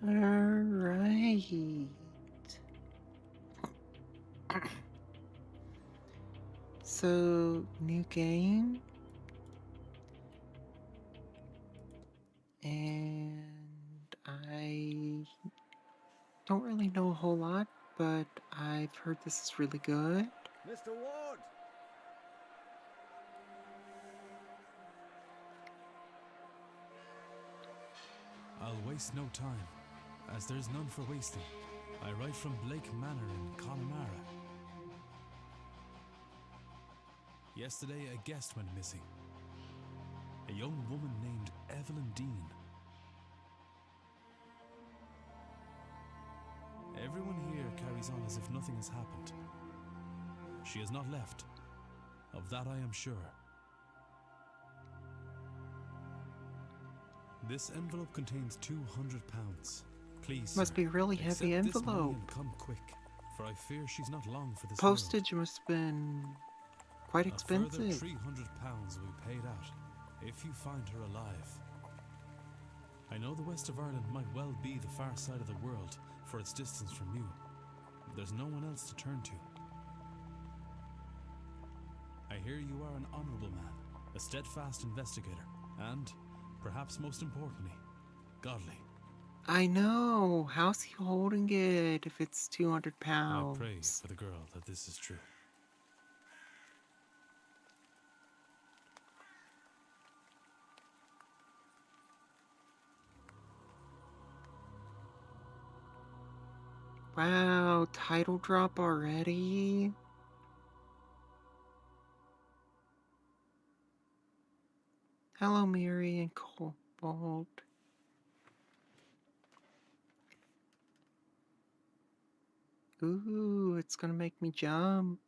Alright. So, new game. And I don't really know a whole lot, but I've heard this is really good. Mr. Ward! I'll waste no time, as there's none for wasting. I write from Blake Manor in Connemara. Yesterday, a guest went missing. A young woman named Evelyn Dean. Everyone here carries on as if nothing has happened. She has not left. Of that I am sure. This envelope contains £200. Please, Must sir, be really heavy accept this money envelope. and come quick, for I fear she's not long for this Postage must have been quite world. A further expensive. £300 will be paid out if you find her alive. I know the west of Ireland might well be the far side of the world for its distance from you. There's no one else to turn to. I hear you are an honourable man, a steadfast investigator, and, perhaps most importantly, godly. I know. How's he holding it if it's 200 I pounds? pray for the girl that this is true. Wow, title drop already? Hello, Mary and Cobalt. Ooh, it's gonna make me jump.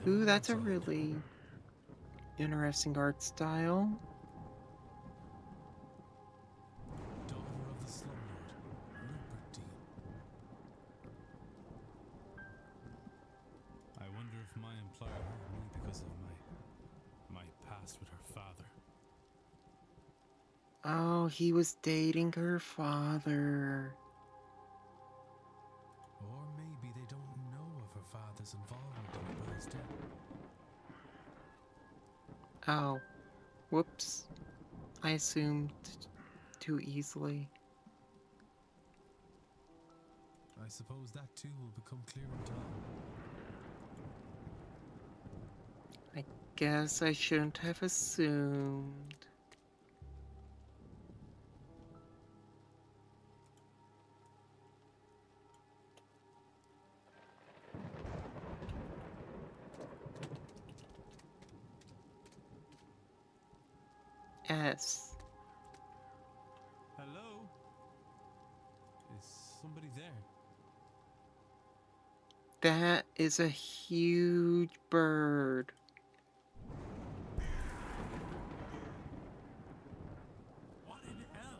Ooh, that's a really interesting art style. Daughter of the slumlord, Rupert Dean. I wonder if my employer hired me because of my past with her father. Oh, he was dating her father. Or maybe they don't know of her father's involvement in her brother's death. Oh, whoops. I assumed too easily. I suppose that too will become clear in time. I guess I shouldn't have assumed. S. Hello? Is somebody there? That is a huge bird. What in hell?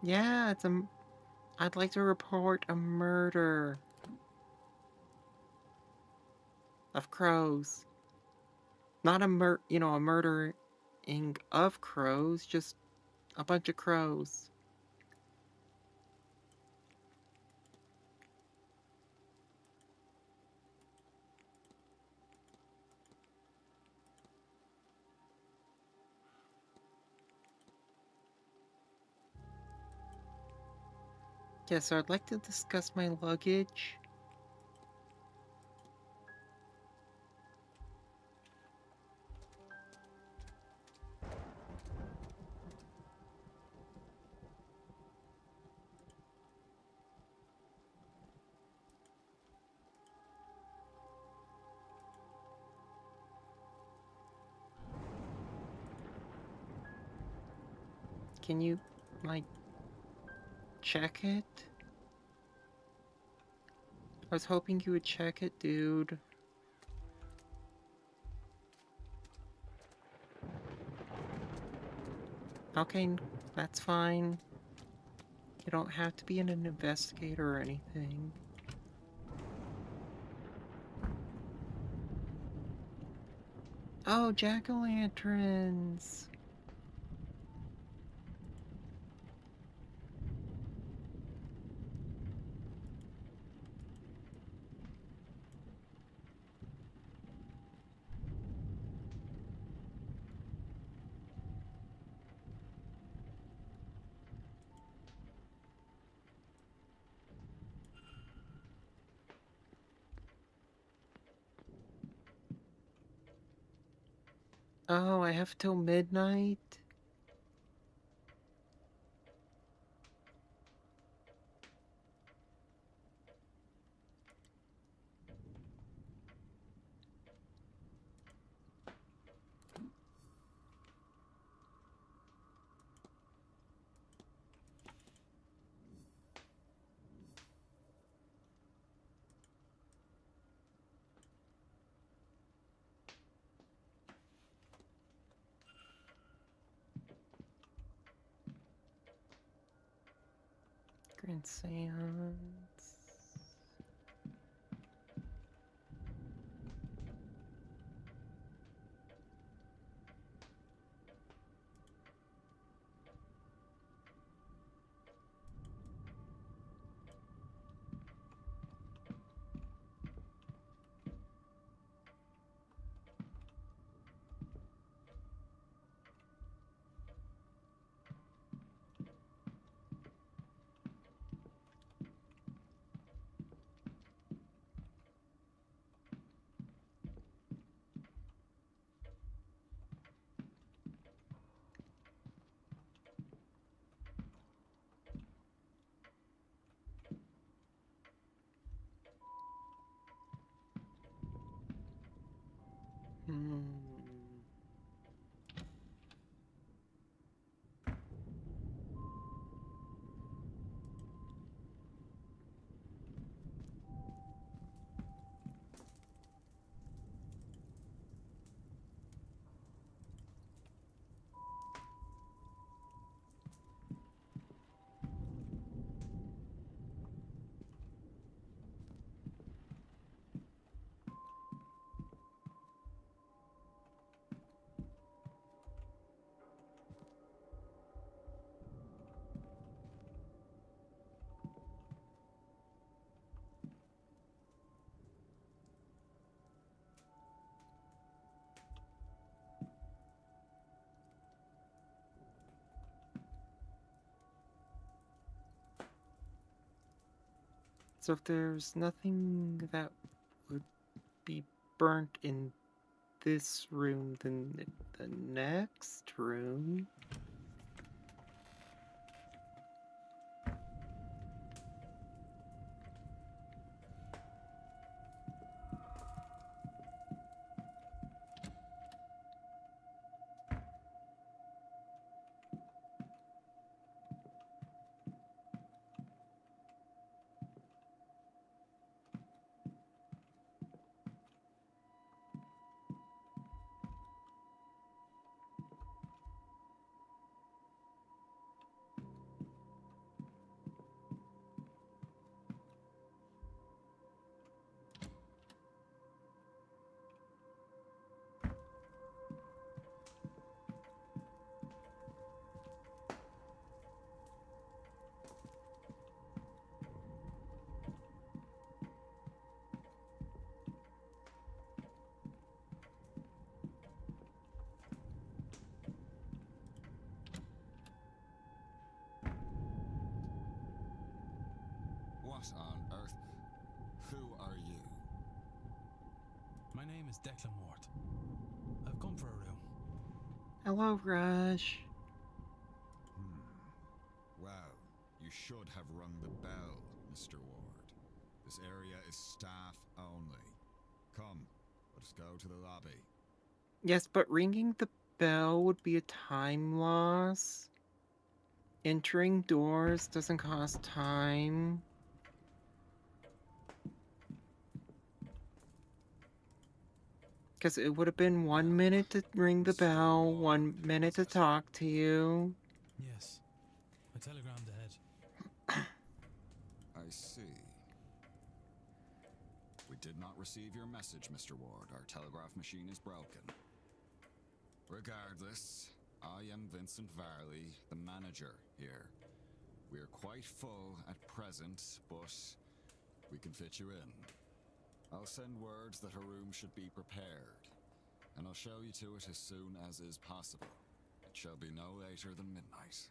Yeah, I'd like to report a murder of crows. Not a murdering of crows, just a bunch of crows. Yeah, so I'd like to discuss my luggage. Can you, like, check it? I was hoping you would check it, dude. Okay, that's fine. You don't have to be an investigator or anything. Oh, jack-o'-lanterns! Oh, I have till midnight? Grand Séance. Hmm. So if there's nothing that would be burnt in this room, then the next room... What on earth? Who are you? My name is Declan Ward. I've come for a room. Hello, Rush. Well, you should have rung the bell, Mr. Ward. This area is staff only. Come, let us go to the lobby. Yes, but ringing the bell would be a time loss. Entering doors doesn't cost time. Because it would have been 1 minute to ring the Mr. bell, Ward, 1 minute was to it? talk to you. Yes. I telegrammed ahead. I see. We did not receive your message, Mr. Ward. Our telegraph machine is broken. Regardless, I am Vincent Varley, the manager here. We are quite full at present, but we can fit you in. I'll send words that a room should be prepared, and I'll show you to it as soon as is possible. It shall be no later than midnight.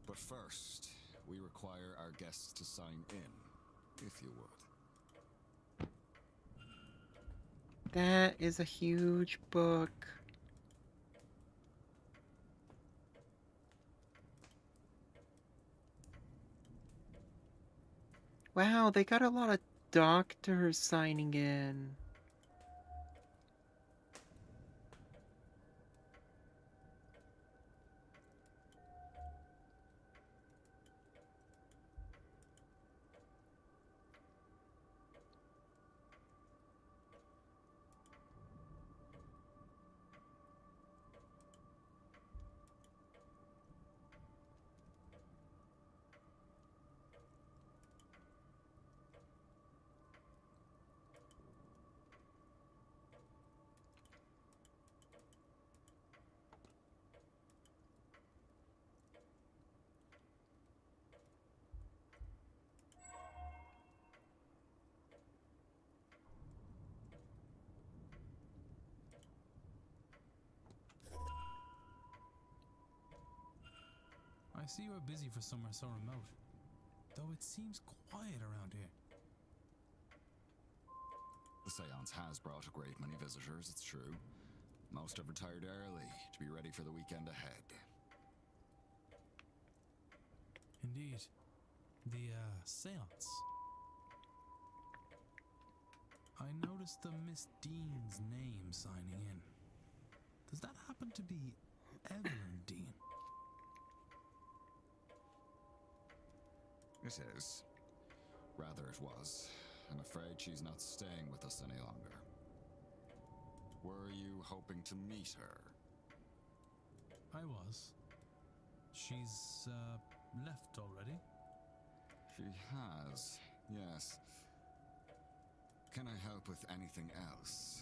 But first, we require our guests to sign in, if you would. That is a huge book. Wow, they got a lot of doctors signing in. I see you are busy for somewhere so remote, though it seems quiet around here. The Séance has brought a great many visitors, it's true. Most have retired early to be ready for the weekend ahead. Indeed. The, Séance. I noticed the Miss Dean's name signing in. Does that happen to be Evelyn Dean? It is. Rather, it was. I'm afraid she's not staying with us any longer. Were you hoping to meet her? I was. She's, left already? She has, yes. Can I help with anything else?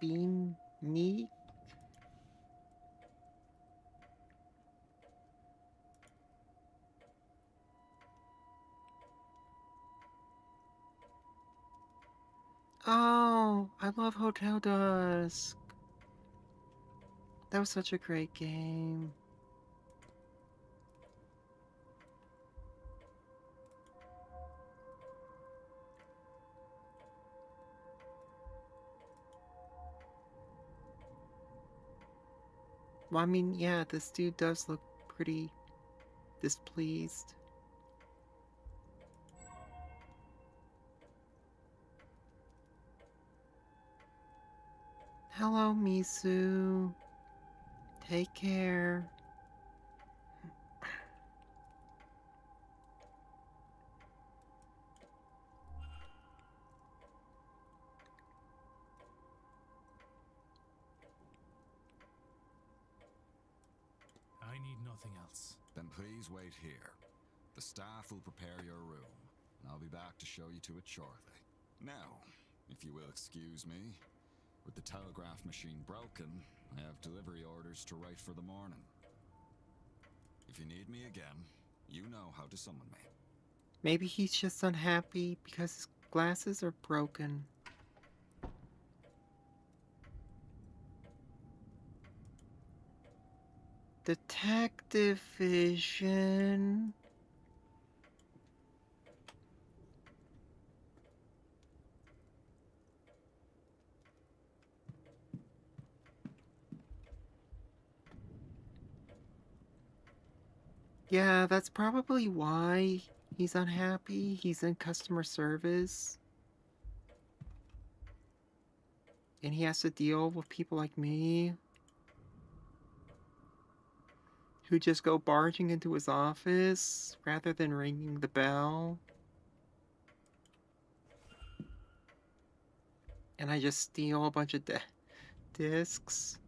Bean neat. Oh, I love Hotel Dusk. That was such a great game. Well, I mean, yeah, this dude does look pretty displeased. Hello, Misu. Take care. I need nothing else. Then please wait here. The staff will prepare your room, and I'll be back to show you to it shortly. Now, if you will excuse me, with the telegraph machine broken, I have delivery orders to write for the morning. If you need me again, you know how to summon me. Maybe he's just unhappy because his glasses are broken. Detective Vision. Yeah, that's probably why he's unhappy. He's in customer service. And he has to deal with people like me who just go barging into his office rather than ringing the bell. And I just steal a bunch of discs.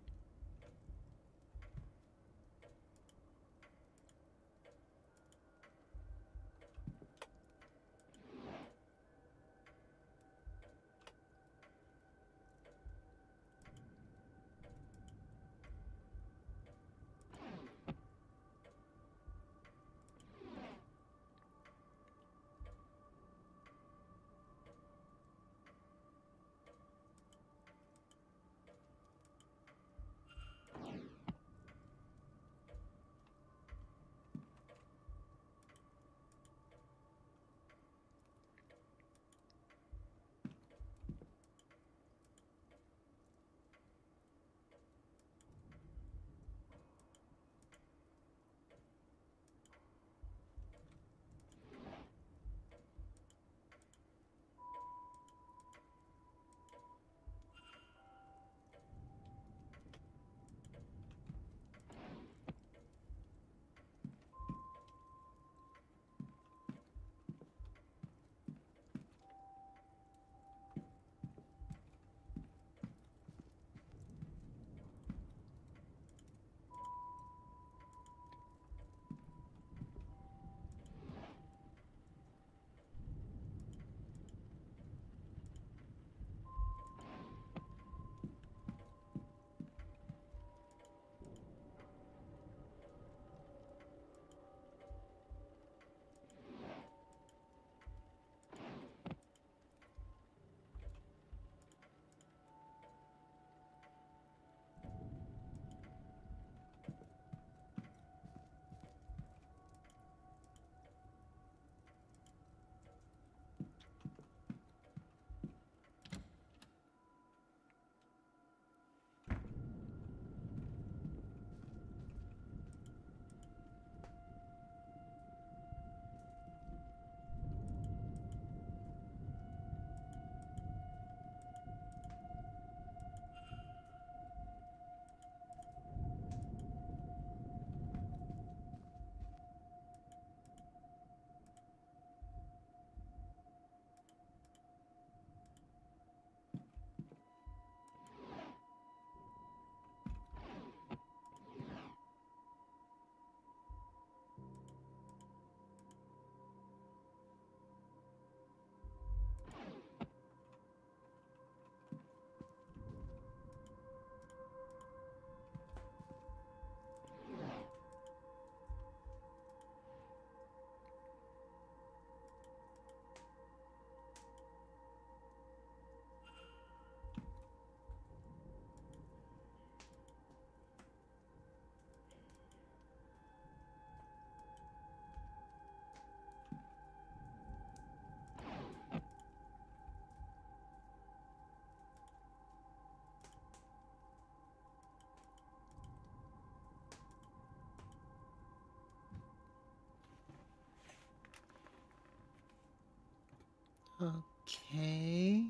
Okay.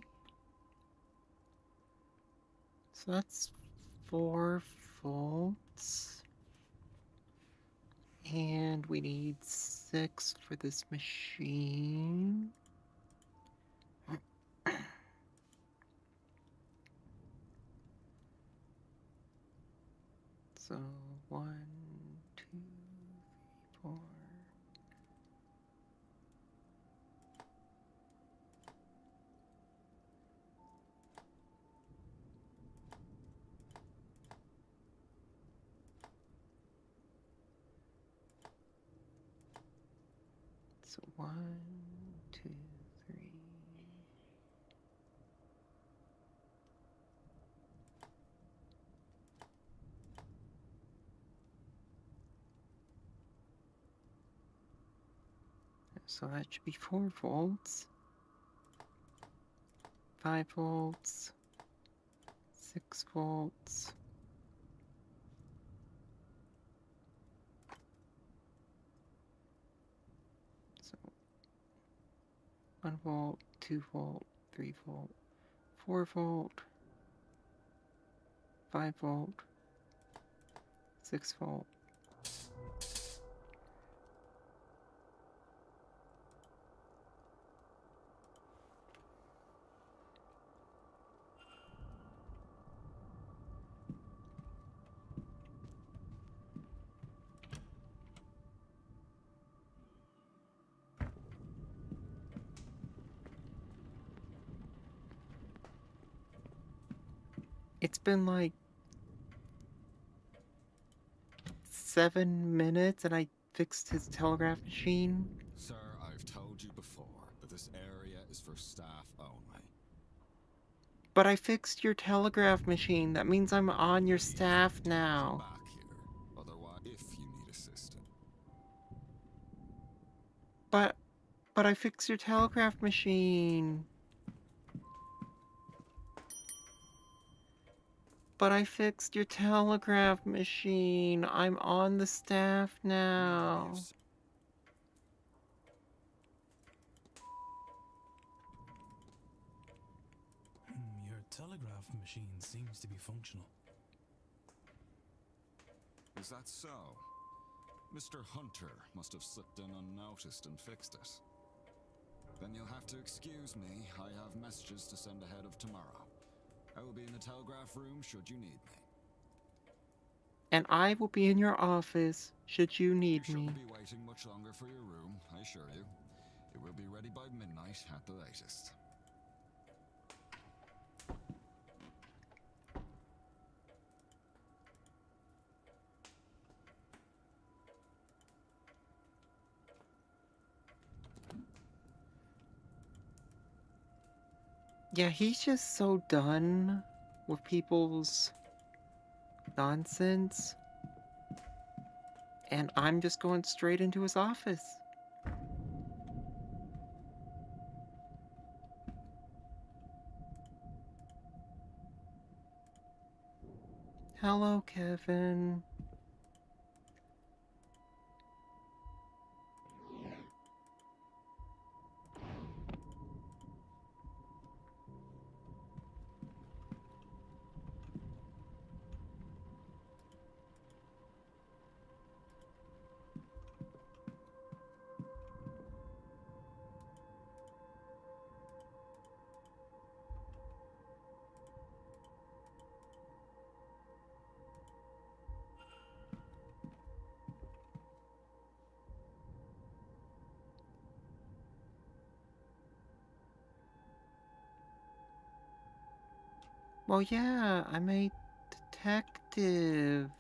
So that's 4 volts. And we need 6 for this machine. So 1, 2, 3, 4. So 1, 2, 3. So that should be 4 volts. 5 volts. 6 volts. 1 volt, 2 volt, 3 volt, 4 volt, 5 volt, 6 volt. It's been like 7 minutes and I fixed his telegraph machine. Sir, I've told you before that this area is for staff only. But I fixed your telegraph machine. That means I'm on your staff Come now. back here. Otherwise, if you need assistance. But I fixed your telegraph machine. But I fixed your telegraph machine. I'm on the staff now. Your telegraph machine seems to be functional. Is that so? Mr. Hunter must have slipped in unnoticed and fixed it. Then you'll have to excuse me. I have messages to send ahead of tomorrow. I will be in the telegraph room should you need me. And I will be in your office should you need You me. shouldn't be waiting much longer for your room, I assure you. It will be ready by midnight at the latest. Yeah, he's just so done with people's nonsense. And I'm just going straight into his office. Hello, Kevin. Well, yeah, I'm a detective.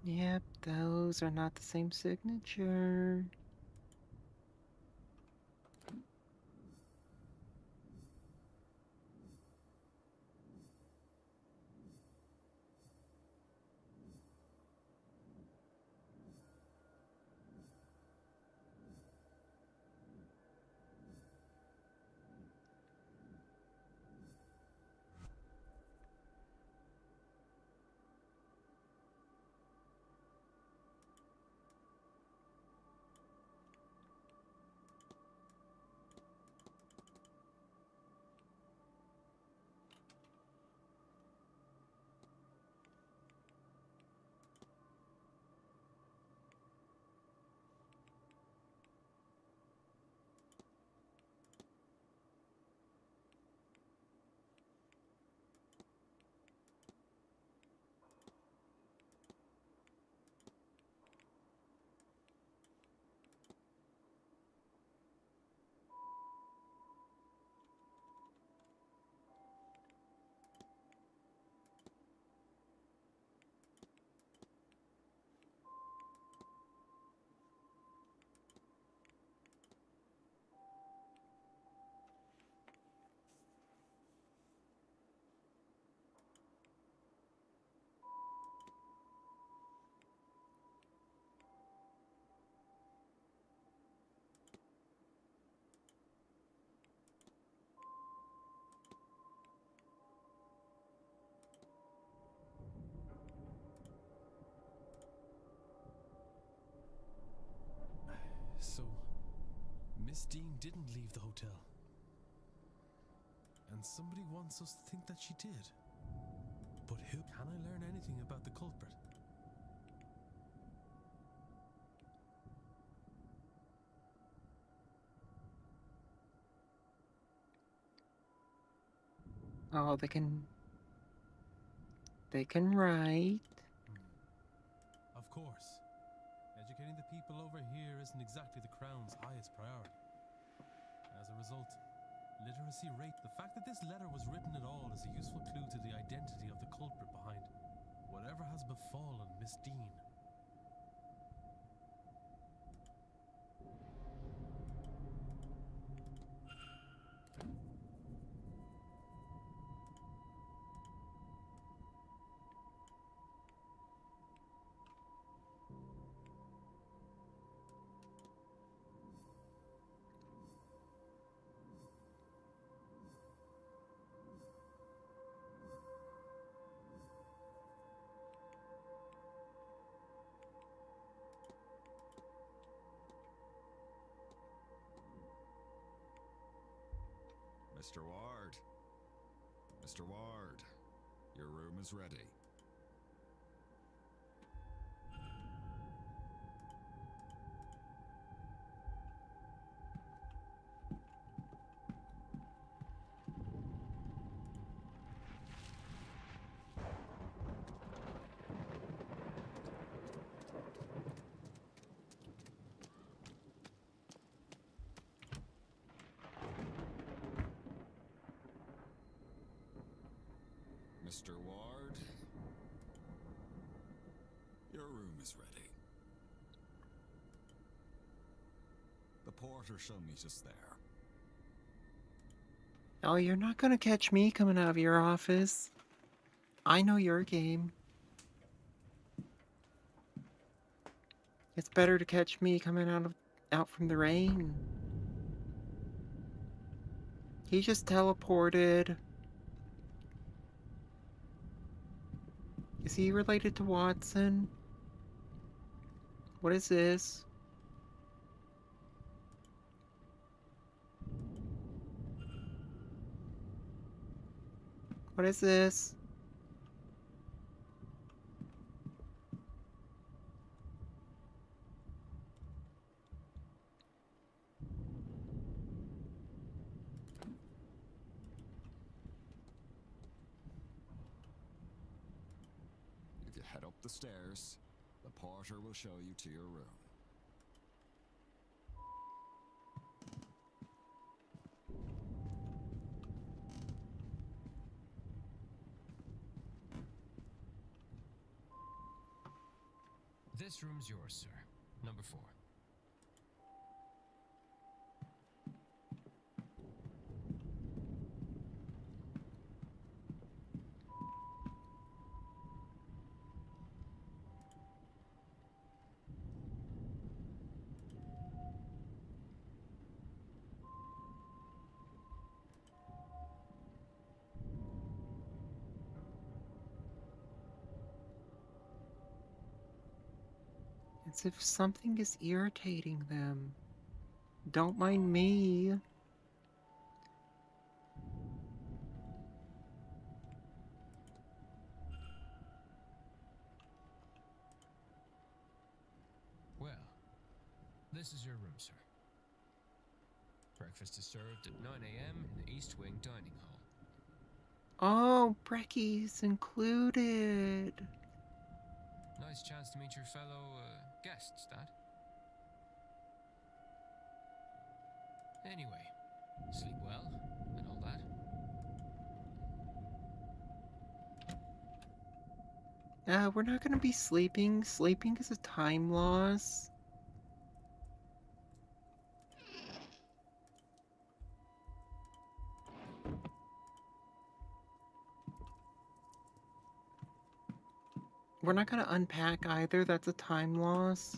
Yep, those are not the same signature. Miss Dean didn't leave the hotel. And somebody wants us to think that she did. But who? Can I learn anything about the culprit? Oh, they can write. Of course. Educating the people over here isn't exactly the Crown's highest priority. As a result, literacy rate. The fact that this letter was written at all is a useful clue to the identity of the culprit behind whatever has befallen Miss Dean. Mr. Ward. Mr. Ward, your room is ready. Mr. Ward, your room is ready. The porter shall meet us there. Oh, you're not gonna catch me coming out of your office. I know your game. It's better to catch me coming out from the rain. He just teleported. Is he related to Watson? What is this? What is this? If you head up the stairs, the porter will show you to your room. This room's yours, sir. Number 4. As if something is irritating them. Don't mind me. Well, this is your room, sir. Breakfast is served at 9 a.m. in the East Wing Dining Hall. Oh, brekkies included. Nice chance to meet your fellow guests, that. Anyway, sleep well and all that. We're not gonna be sleeping. Sleeping is a time loss. We're not gonna unpack either. That's a time loss.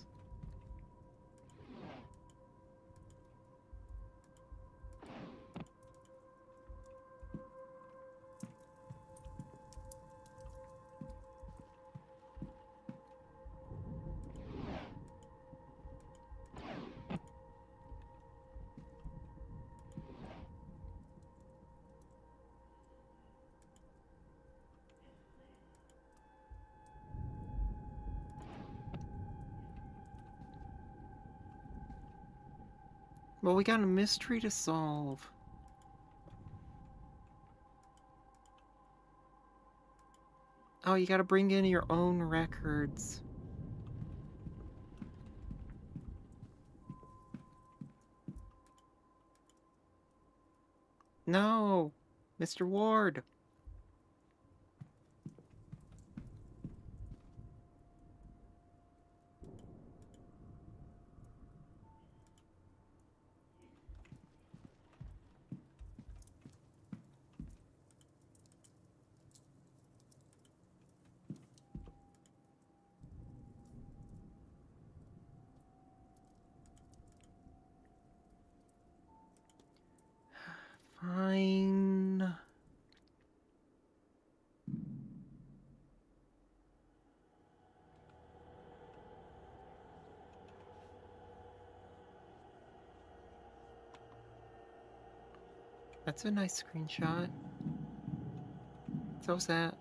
Well, we got a mystery to solve. Oh, you gotta bring in your own records. No! Mr. Ward! Fine. That's a nice screenshot. So's that.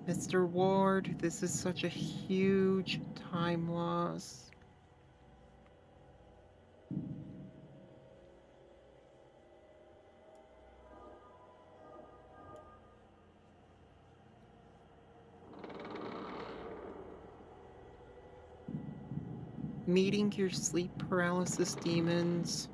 Mr. Ward, this is such a huge time loss. Meeting your sleep paralysis demons.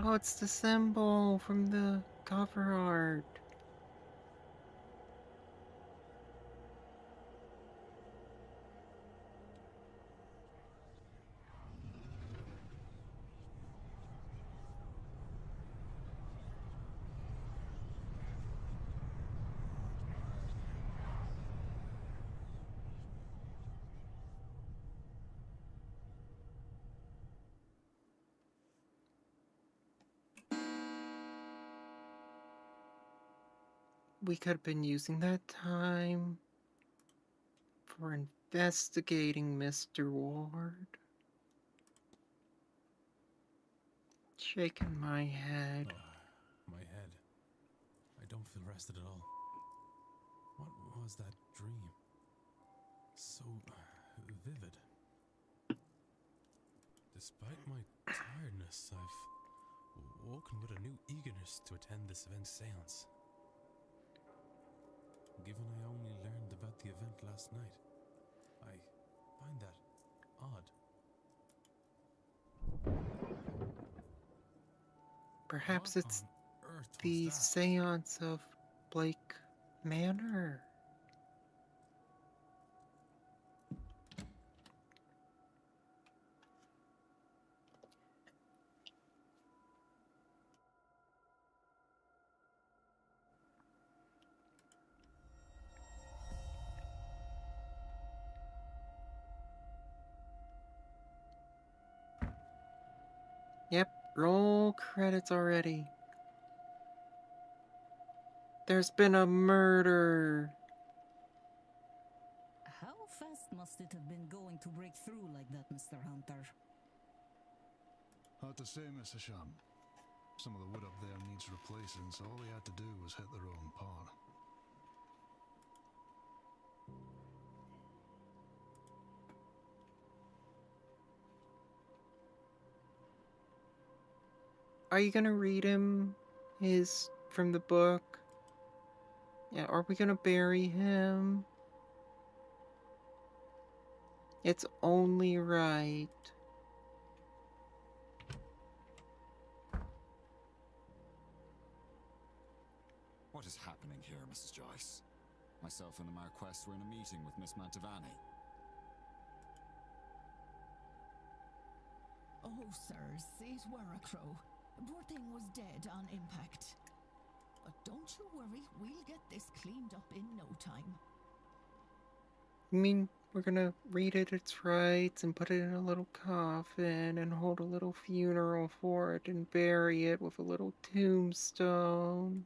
Oh, it's the symbol from the cover art. We could have been using that time for investigating Mr. Ward. Shaking my head. My head. I don't feel rested at all. What was that dream? So vivid. Despite my tiredness, I've woken with a new eagerness to attend this event's séance. Given I only learned about the event last night, I find that odd. Perhaps What it's on earth was the that? Séance of Blake Manor. Yep, roll credits already. There's been a murder. How fast must it have been going to break through like that, Mr. Hunter? Hard to say, Mr. Sham. Some of the wood up there needs replacing, so all they had to do was hit the wrong part. Are you gonna read him his from the book? Yeah, are we gonna bury him? It's only right. What is happening here, Mrs. Joyce? Myself and the Marquess were in a meeting with Miss Mantovani. Oh, sirs, it were a crow. Poor thing was dead on impact. But don't you worry, we'll get this cleaned up in no time. I mean, we're gonna read it its rights and put it in a little coffin and hold a little funeral for it and bury it with a little tombstone.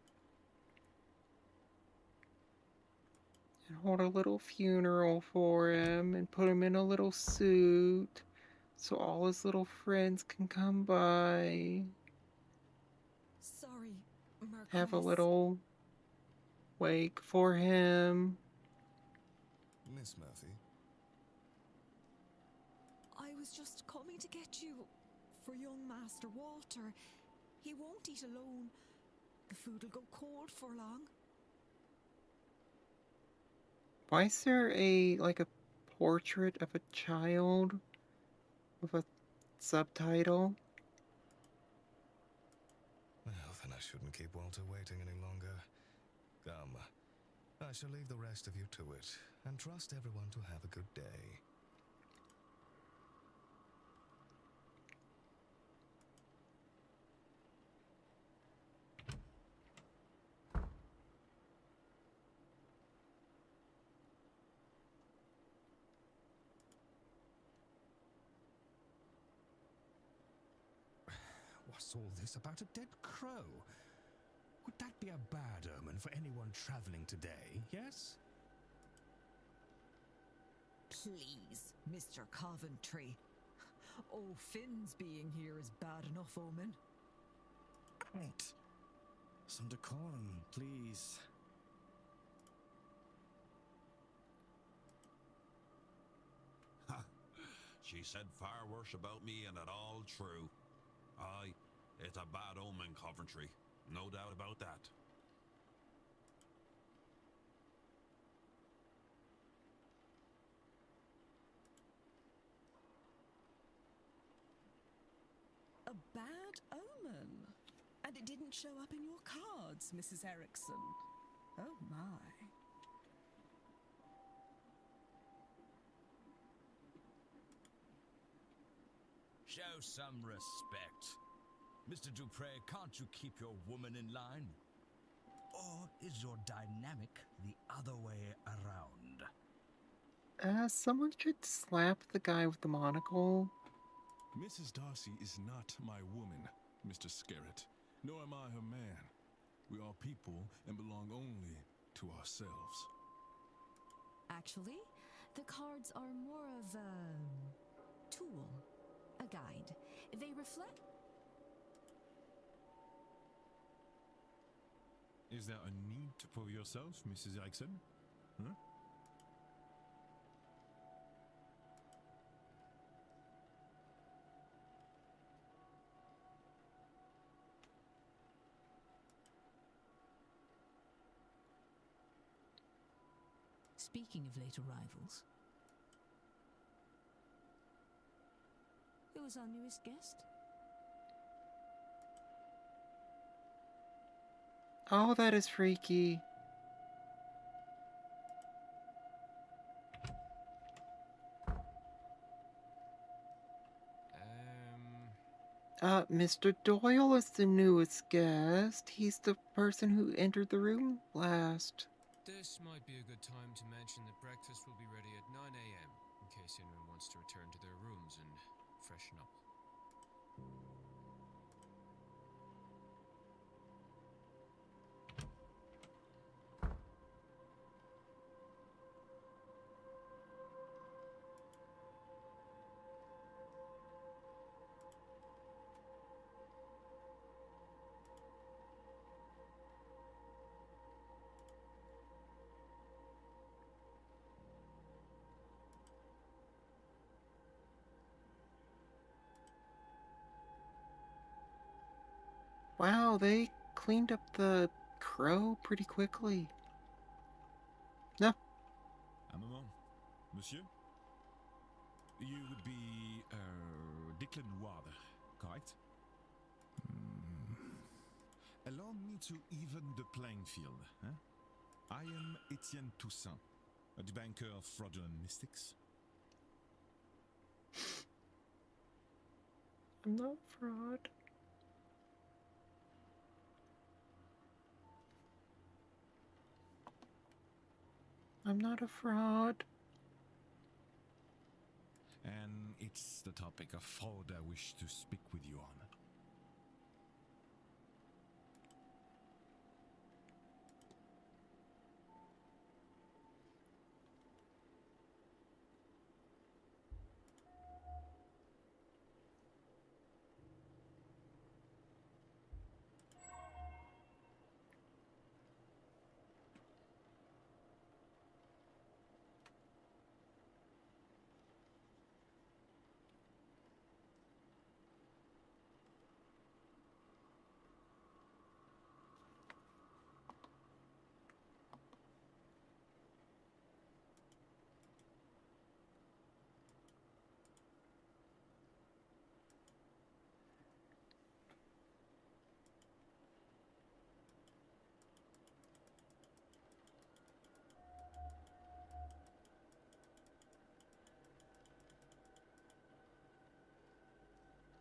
And hold a little funeral for him and put him in a little suit so all his little friends can come by. Sorry, Marquess. Have a little wake for him. Miss Murphy? I was just coming to get you for young Master Walter. He won't eat alone. The food'll go cold for long. Why is there a portrait of a child with a subtitle? Well, then I shouldn't keep Walter waiting any longer. Come, I shall leave the rest of you to it, and trust everyone to have a good day. What's all this about a dead crow? Would that be a bad omen for anyone traveling today, yes? Please, Mr. Coventry. Oh, Finn's being here is bad enough omen. Right. Some decorum, please. Ha! She said far worse about me, and it all true. Aye, it's a bad omen, Coventry. No doubt about that. A bad omen? And it didn't show up in your cards, Mrs. Erickson. Oh my. Show some respect. Mr. Dupre, can't you keep your woman in line? Or is your dynamic the other way around? Someone should slap the guy with the monocle. Mrs. Darcy is not my woman, Mr. Scarrett, nor am I her man. We are people and belong only to ourselves. Actually, the cards are more of a tool, a guide. They reflect... Is there a need to prove yourself, Mrs. Erickson? Huh? Speaking of late arrivals, Who is our newest guest? Oh, that is freaky. Mr. Doyle is the newest guest. He's the person who entered the room last. This might be a good time to mention that breakfast will be ready at 9 a.m. in case anyone wants to return to their rooms and freshen up. Wow, they cleaned up the crow pretty quickly. No. Un moment. Monsieur? You would be, Declan Ward, correct? Allow me to even the playing field. Huh? I am Etienne Toussaint, a debunker of fraudulent mystics. I'm not fraud. I'm not a fraud. And it's the topic of fraud I wish to speak with you on.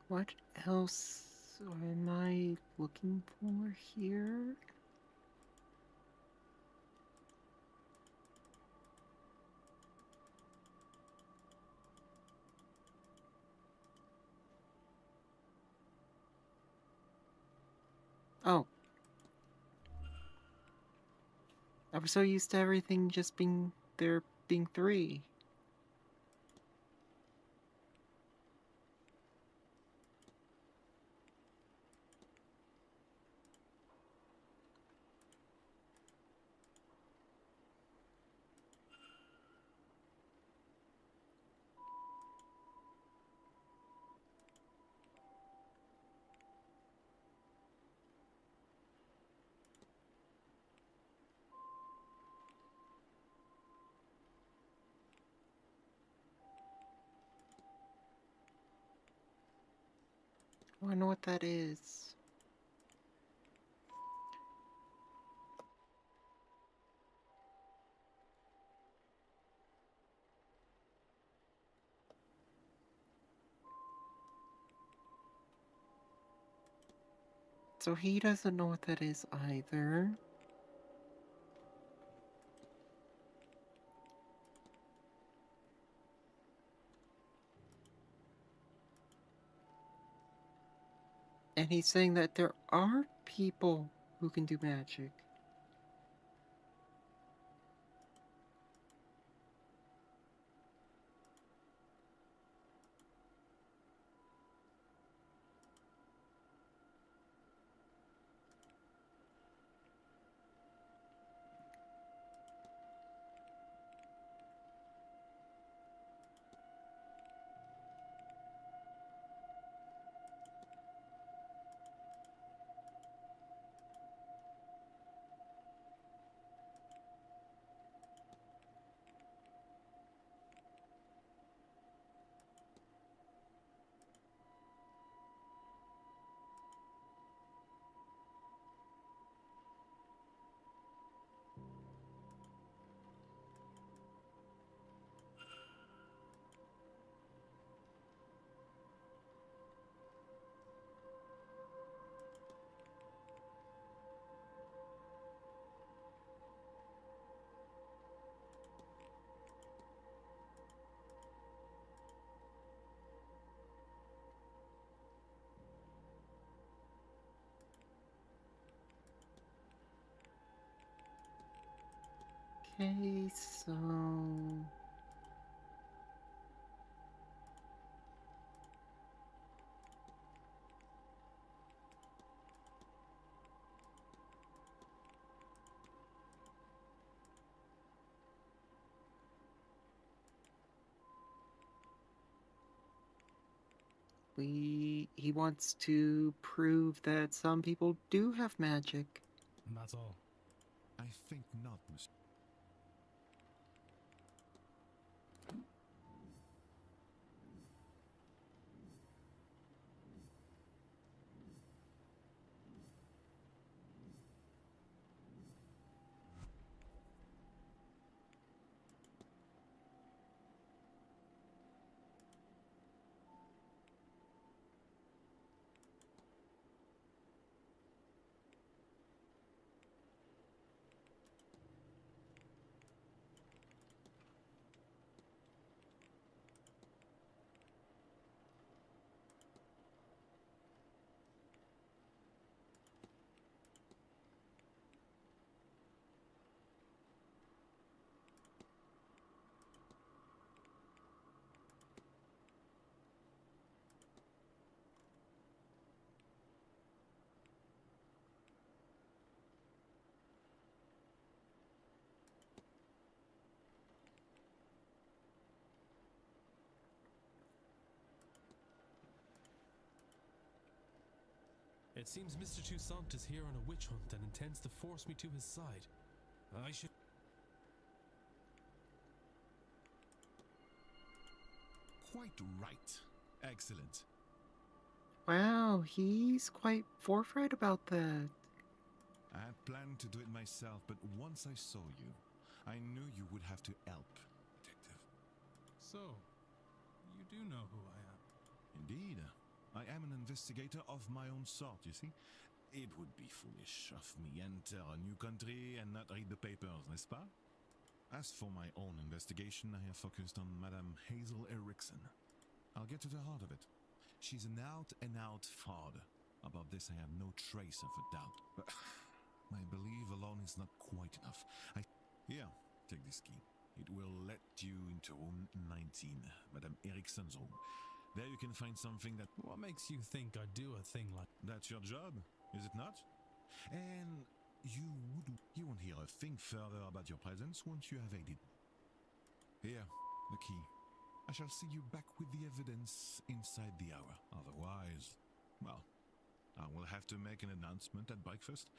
What else am I looking for here? Oh. I was so used to everything just being there being 3. I wonder what that is. So he doesn't know what that is either. And he's saying that there are people who can do magic. Okay, so... He wants to prove that some people do have magic. And that's all. I think not, monsieur. It seems Mr. Toussaint is here on a witch hunt and intends to force me to his side. I should... Quite right. Excellent. Wow, he's quite forthright about that. I had planned to do it myself, but once I saw you, I knew you would have to help, detective. So, you do know who I am? Indeed. I am an investigator of my own sort, you see. It would be foolish of me enter a new country and not read the papers, n'est-ce pas? As for my own investigation, I have focused on Madame Hazel Erickson. I'll get to the heart of it. She's an out-and-out fraud. About this, I have no trace of a doubt. But my belief alone is not quite enough. Here, take this key. It will let you into room 19, Madame Erickson's room. There you can find something that... What makes you think I'd do a thing like... That's your job, is it not? And you won't hear a thing further about your presence once you have aided. Here, the key. I shall see you back with the evidence inside the hour. Otherwise, well, I will have to make an announcement at breakfast.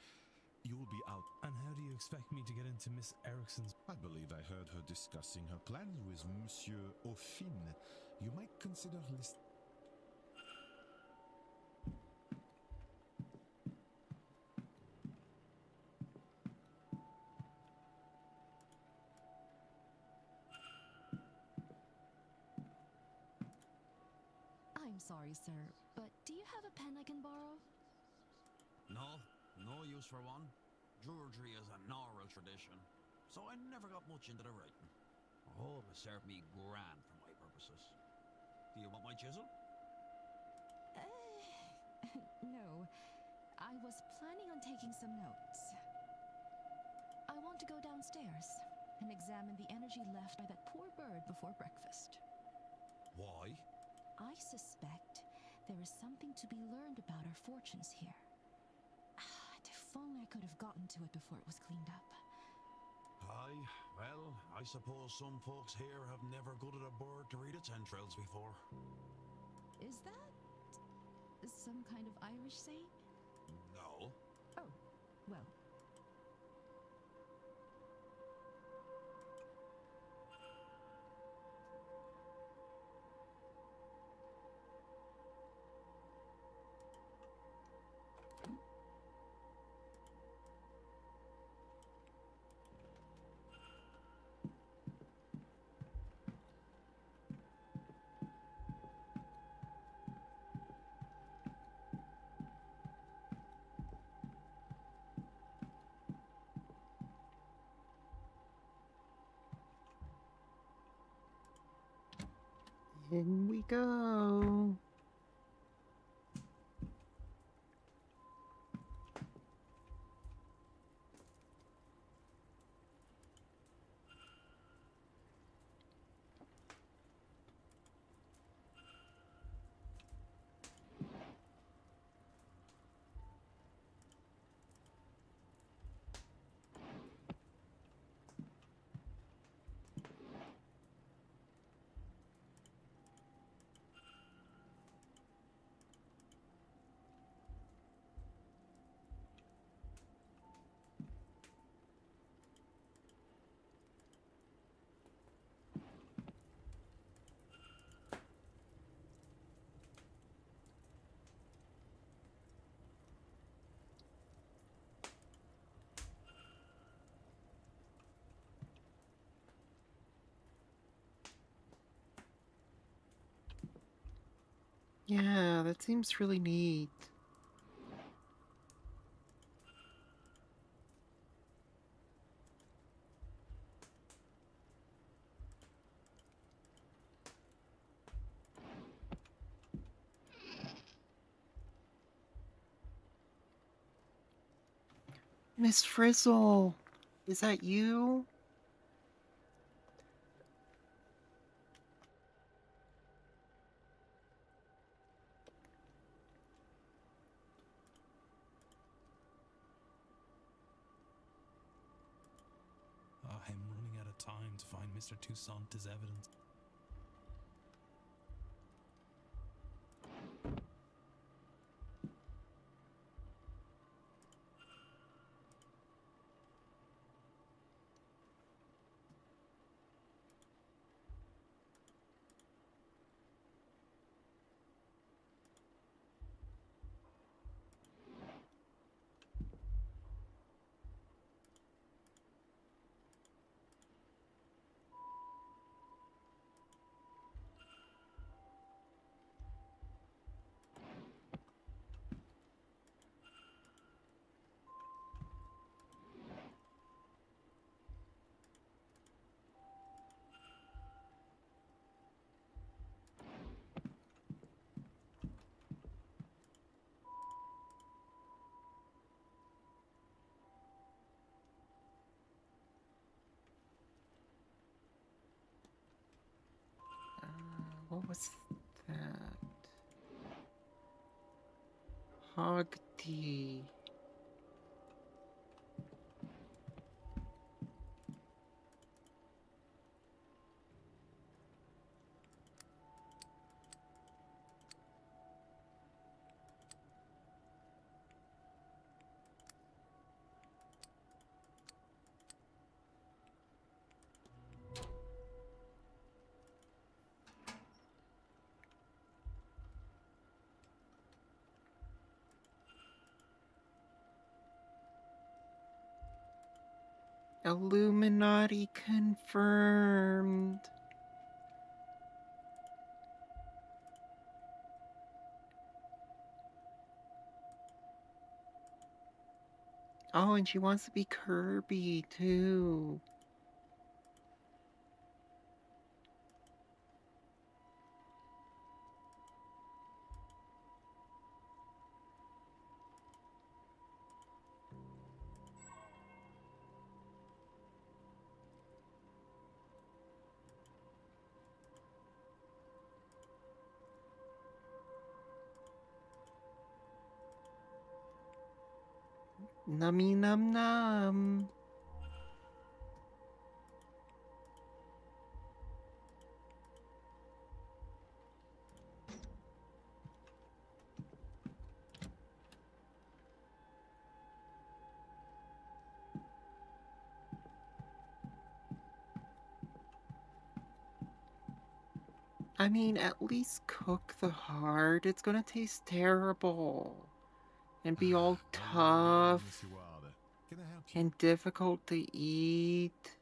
You'll be out. And how do you expect me to get into Miss Erickson's... I believe I heard her discussing her plans with Monsieur Aufin. You might consider list... I'm sorry, sir, but do you have a pen I can borrow? No use for one. Druidry is an oral tradition, so I never got much into the writing. Oh, it served me grand for my purposes. Do you want my chisel? No. I was planning on taking some notes. I want to go downstairs and examine the energy left by that poor bird before breakfast. Why? I suspect there is something to be learned about our fortunes here. If only I could have gotten to it before it was cleaned up. Aye, well, I suppose some folks here have never gutted a bird to read its entrails before. Is that some kind of Irish saying? No. Oh, well. In we go. Yeah, that seems really neat. Miss Frizzle, is that you? I'm running out of time to find Mr. Toussaint as evidence. What was that? Hog tea. Illuminati confirmed. Oh, and she wants to be Kirby, too. Nummy num num. I mean, at least cook the heart. It's gonna taste terrible. And be all Hello again, tough Monsieur Wilder. Can I help you? and difficult to eat.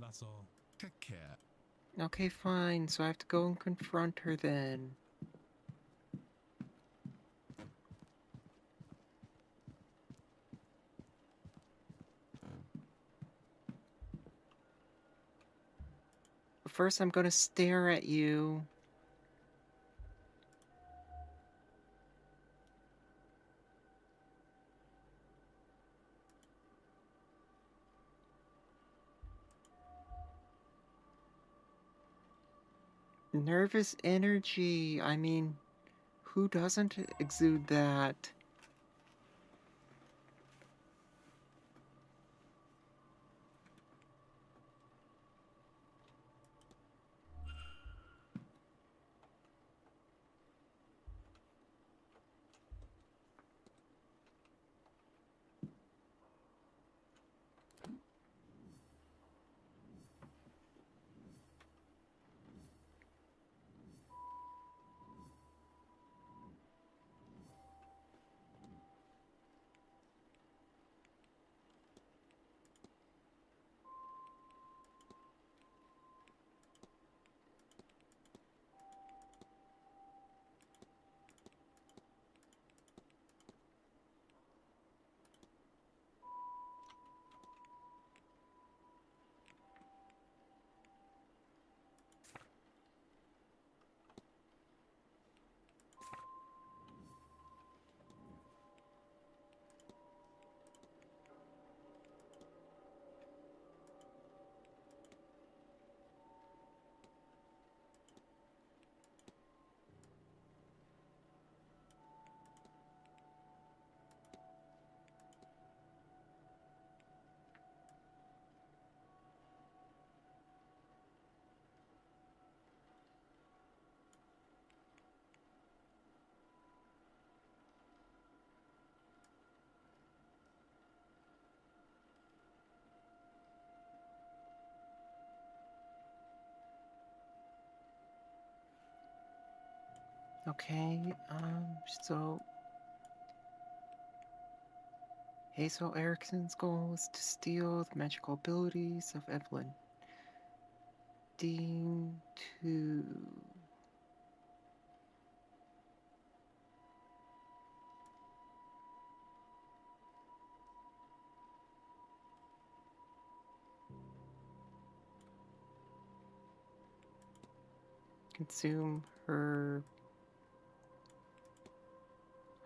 That's all. Take care. Okay, fine. So I have to go and confront her then. first I'm gonna stare at you. Nervous energy. I mean, who doesn't exude that? Okay, so Hazel Erickson's goal is to steal the magical abilities of Evelyn. Dean to consume her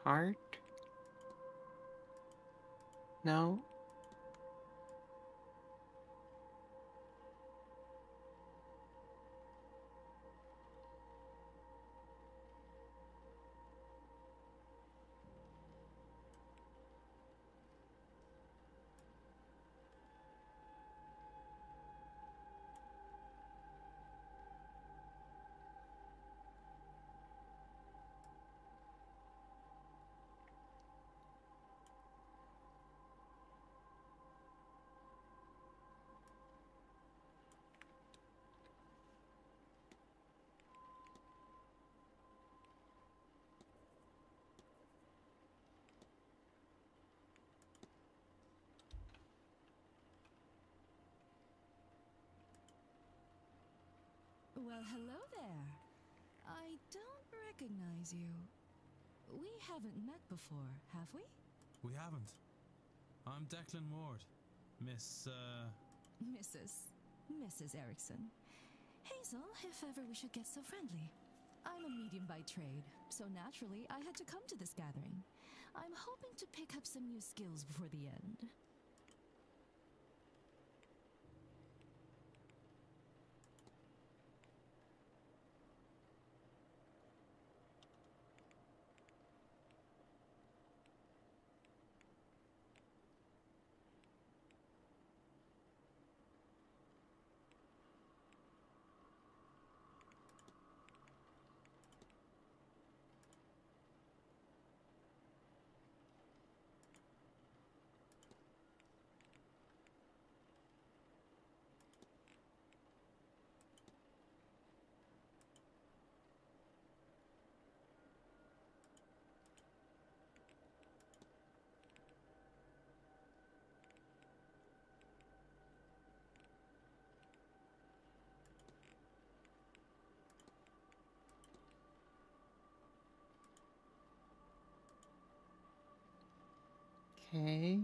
heart? No? Well, hello there. I don't recognize you. We haven't met before, have we? We haven't. I'm Declan Ward. Mrs. Erickson. Hazel, if ever we should get so friendly. I'm a medium by trade, so naturally I had to come to this gathering. I'm hoping to pick up some new skills before the end. Okay.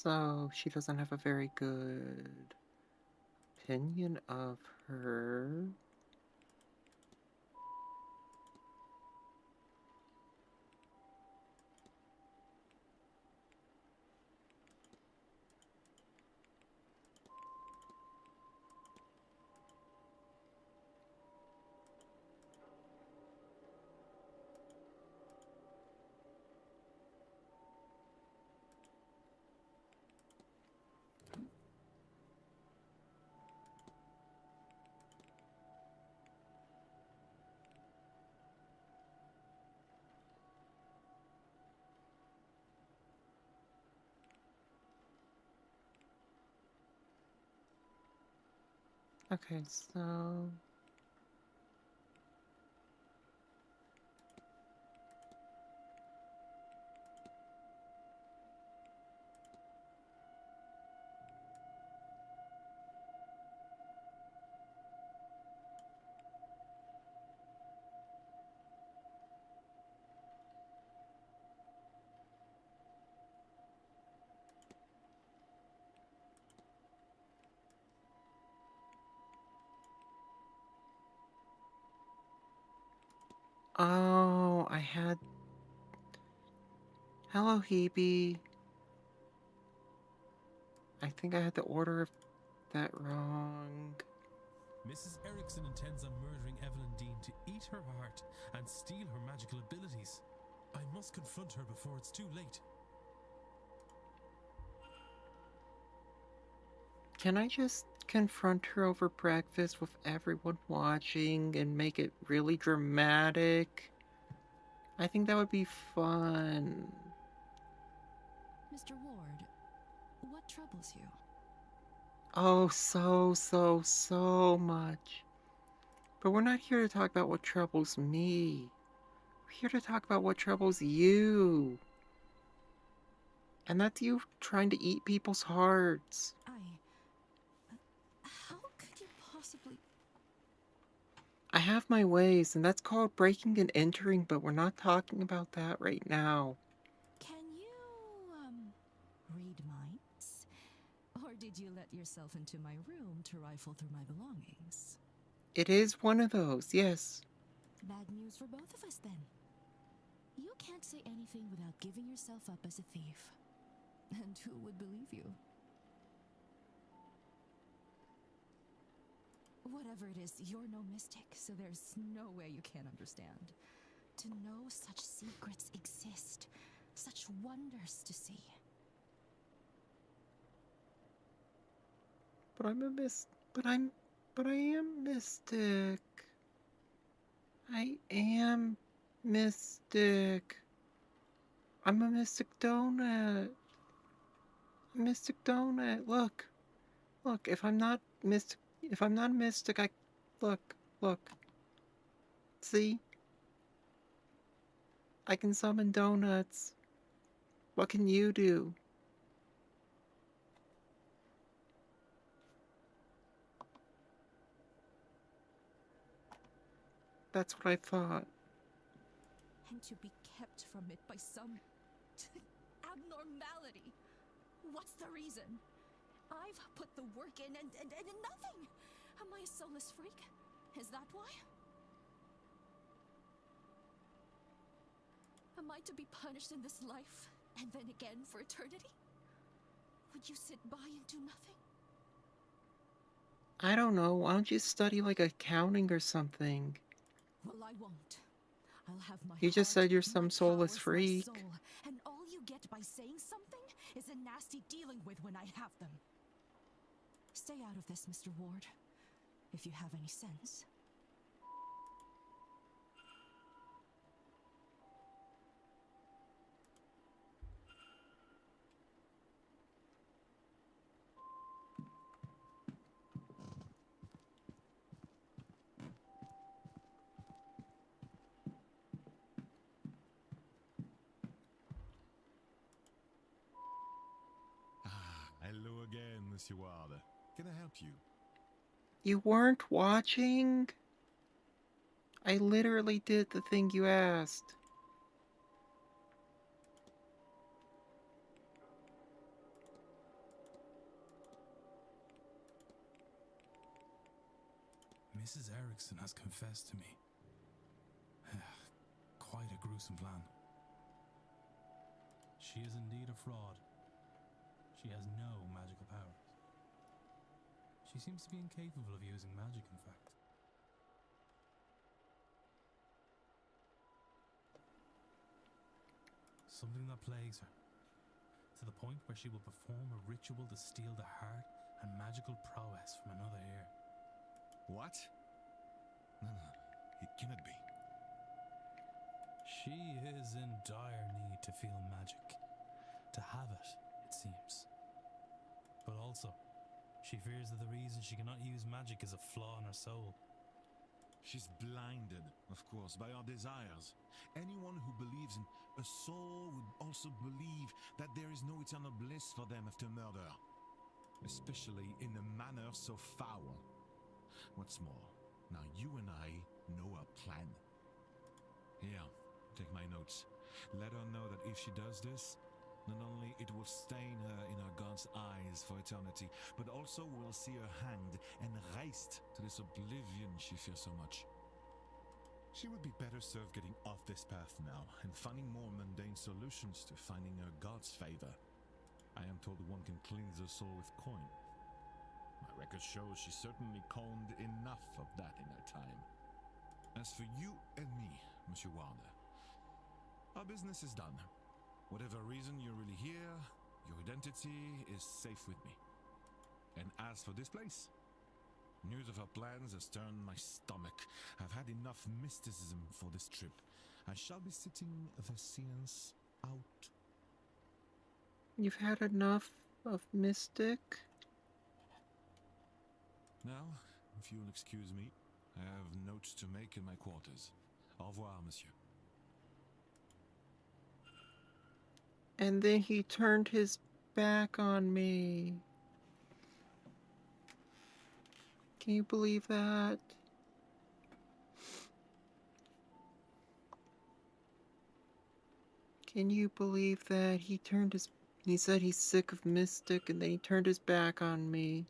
So she doesn't have a very good opinion of her. Okay, so... Oh, I had... Hello, Hebe. I think I had the order of that wrong. Mrs. Erickson intends on murdering Evelyn Dean to eat her heart and steal her magical abilities. I must confront her before it's too late. Can I just confront her over breakfast with everyone watching and make it really dramatic? I think that would be fun. Mr. Ward, what troubles you? Oh, so much. But we're not here to talk about what troubles me. We're here to talk about what troubles you. And that's you trying to eat people's hearts. How could you possibly... I have my ways, and that's called breaking and entering, but we're not talking about that right now. Can you, read minds? Or did you let yourself into my room to rifle through my belongings? It is one of those, yes. Bad news for both of us, then. You can't say anything without giving yourself up as a thief. And who would believe you? Whatever it is, you're no mystic, so there's no way you can't understand. To know such secrets exist, such wonders to see. But I am mystic. I am mystic. I'm a mystic donut. Mystic donut. Look, if I'm not mystic, look. See? I can summon donuts. What can you do? That's what I thought. And to be kept from it by some abnormality. What's the reason? I've put the work in and nothing. Am I a soulless freak? Is that why? Am I to be punished in this life and then again for eternity? Would you sit by and do nothing? I don't know. Why don't you study like accounting or something? Well, I won't. I'll have my You just heart, said you're some my soulless powers, freak. my soul, and all you get by saying something is a nasty dealing with when I have them. Stay out of this, Mr. Ward, if you have any sense. Hello again, Monsieur Ward. Can I help you? You weren't watching? I literally did the thing you asked. Mrs. Erickson has confessed to me. Quite a gruesome plan. She is indeed a fraud. She has no magical powers. She seems to be incapable of using magic, in fact. Something that plagues her, to the point where she will perform a ritual to steal the heart and magical prowess from another ear. What? No, it cannot be. She is in dire need to feel magic. To have it, it seems. But also, she fears that the reason she cannot use magic is a flaw in her soul. She's blinded, of course, by our desires. Anyone who believes in a soul would also believe that there is no eternal bliss for them after murder. Especially in a manner so foul. What's more, now you and I know our plan. Here, take my notes. Let her know that if she does this, not only it will stain her in her God's eyes for eternity, but also we'll see her hanged and raised to this oblivion she fears so much. She would be better served getting off this path now and finding more mundane solutions to finding her God's favor. I am told one can cleanse her soul with coin. My record shows she certainly coned enough of that in her time. As for you and me, Monsieur Warner, our business is done. Whatever reason you're really here, your identity is safe with me. And as for this place, news of our plans has turned my stomach. I've had enough mysticism for this trip. I shall be sitting the séance out. You've had enough of Mystic? Now, if you'll excuse me, I have notes to make in my quarters. Au revoir, monsieur. And then he turned his back on me. Can you believe that? Can you believe that? He said he's sick of Mystic and then he turned his back on me.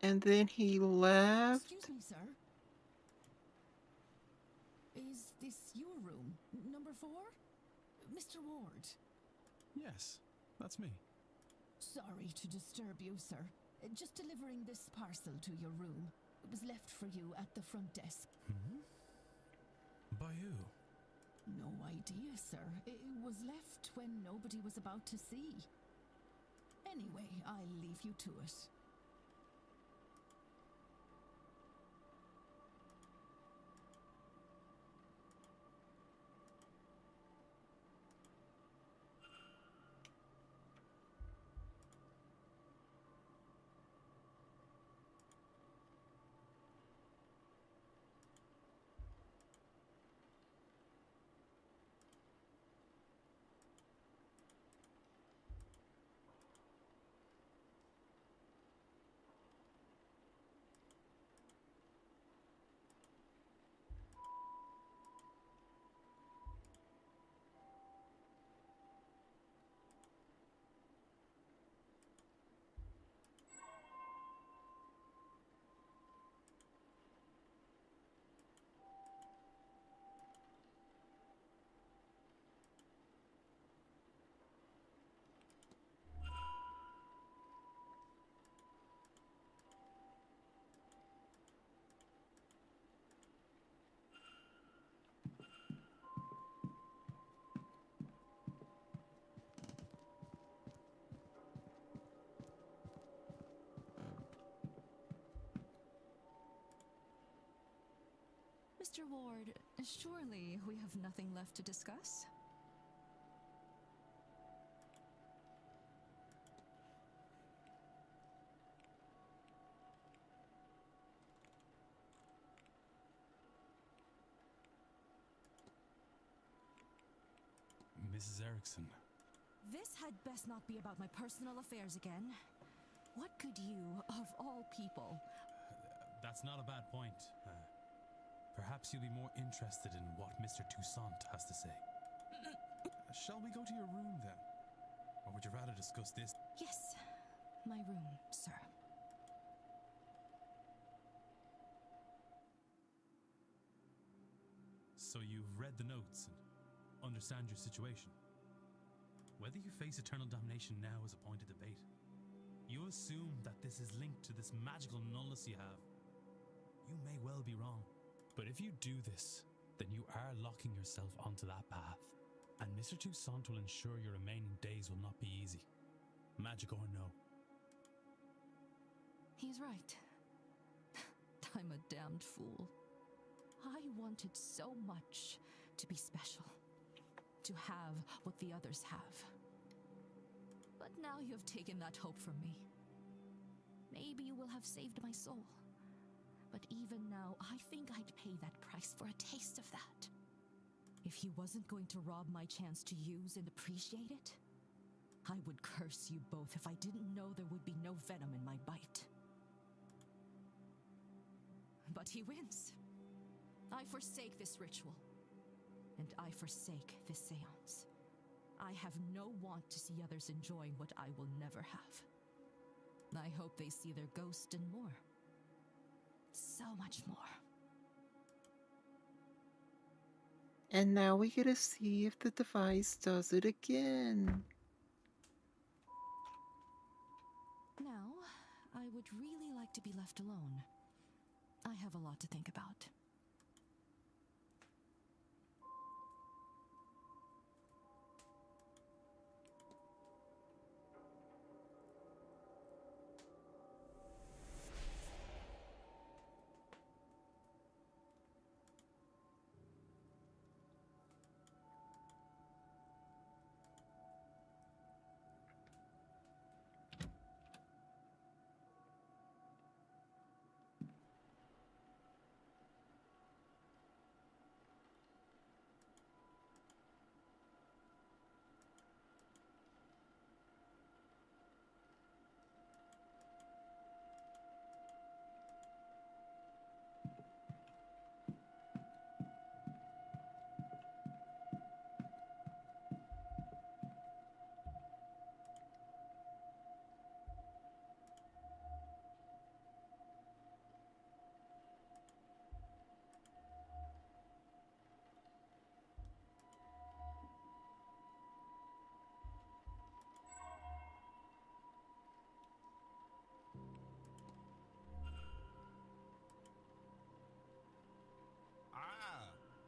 And then he left. Excuse me, sir. Is this your room? Number 4? Mr. Ward? Yes, that's me. Sorry to disturb you, sir. Just delivering this parcel to your room. It was left for you at the front desk. By who? No idea, sir. It was left when nobody was about to see. Anyway, I'll leave you to it. Mr. Ward, surely we have nothing left to discuss? Mrs. Erickson, This had best not be about my personal affairs again. What could you, of all people... That's not a bad point. Perhaps you'll be more interested in what Mr. Toussaint has to say. Shall we go to your room then? Or would you rather discuss this? Yes, my room, sir. So you've read the notes and understand your situation. Whether you face eternal damnation now is a point of debate. You assume that this is linked to this magical nullness you have. You may well be wrong. But if you do this, then you are locking yourself onto that path. And Mr. Toussaint will ensure your remaining days will not be easy. Magic or no. He's right. I'm a damned fool. I wanted so much to be special. To have what the others have. But now you have taken that hope from me. Maybe you will have saved my soul. But even now, I think I'd pay that price for a taste of that. If he wasn't going to rob my chance to use and appreciate it, I would curse you both if I didn't know there would be no venom in my bite. But he wins. I forsake this ritual. And I forsake this seance. I have no want to see others enjoying what I will never have. I hope they see their ghost and more. So much more. And now we get to see if the device does it again. Now, I would really like to be left alone. I have a lot to think about.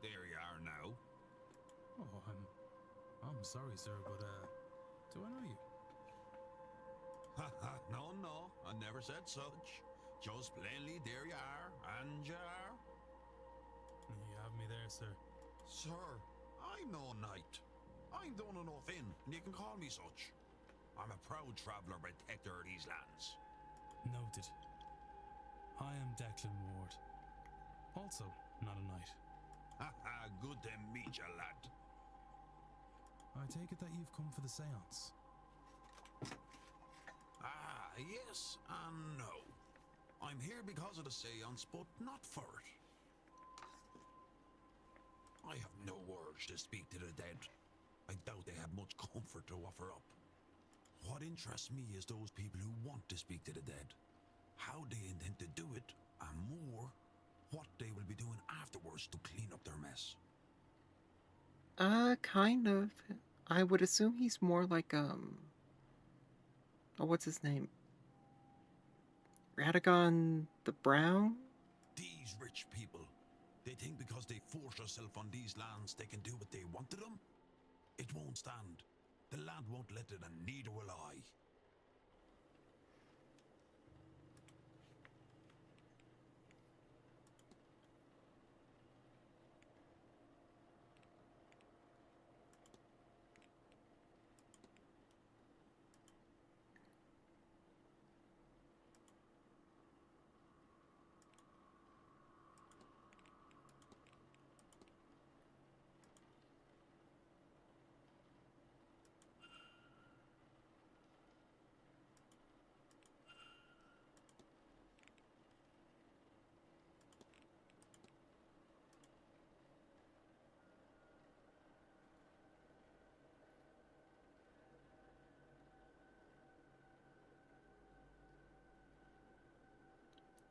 There you are now. Oh, I'm sorry, sir, but do I know you? No, I never said such. Just plainly, there you are, and you are. You have me there, sir. Sir, I'm no knight. I'm done enough in, and you can call me such. I'm a proud traveller protector of these lands. Noted. I am Declan Ward. Also, not a knight. Good to meet you, lad. I take it that you've come for the seance. Yes and no. I'm here because of the seance, but not for it. I have no urge to speak to the dead. I doubt they have much comfort to offer up. What interests me is those people who want to speak to the dead. How they intend to do it, and more, what they will be doing afterwards to clean up their mess. Kind of. I would assume he's more like, oh, what's his name? Radagon the Brown? These rich people, they think because they force themselves on these lands they can do what they want to them? It won't stand. The land won't let it, and neither will I.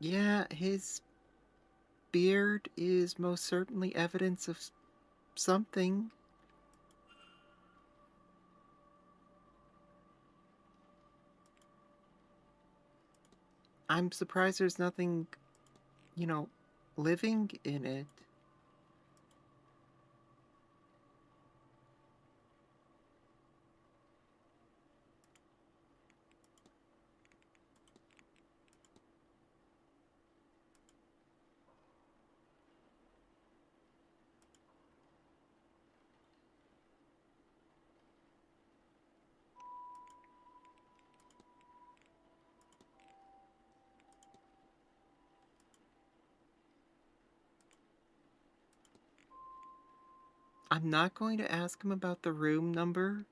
Yeah, his beard is most certainly evidence of something. I'm surprised there's nothing, you know, living in it. I'm not going to ask him about the room number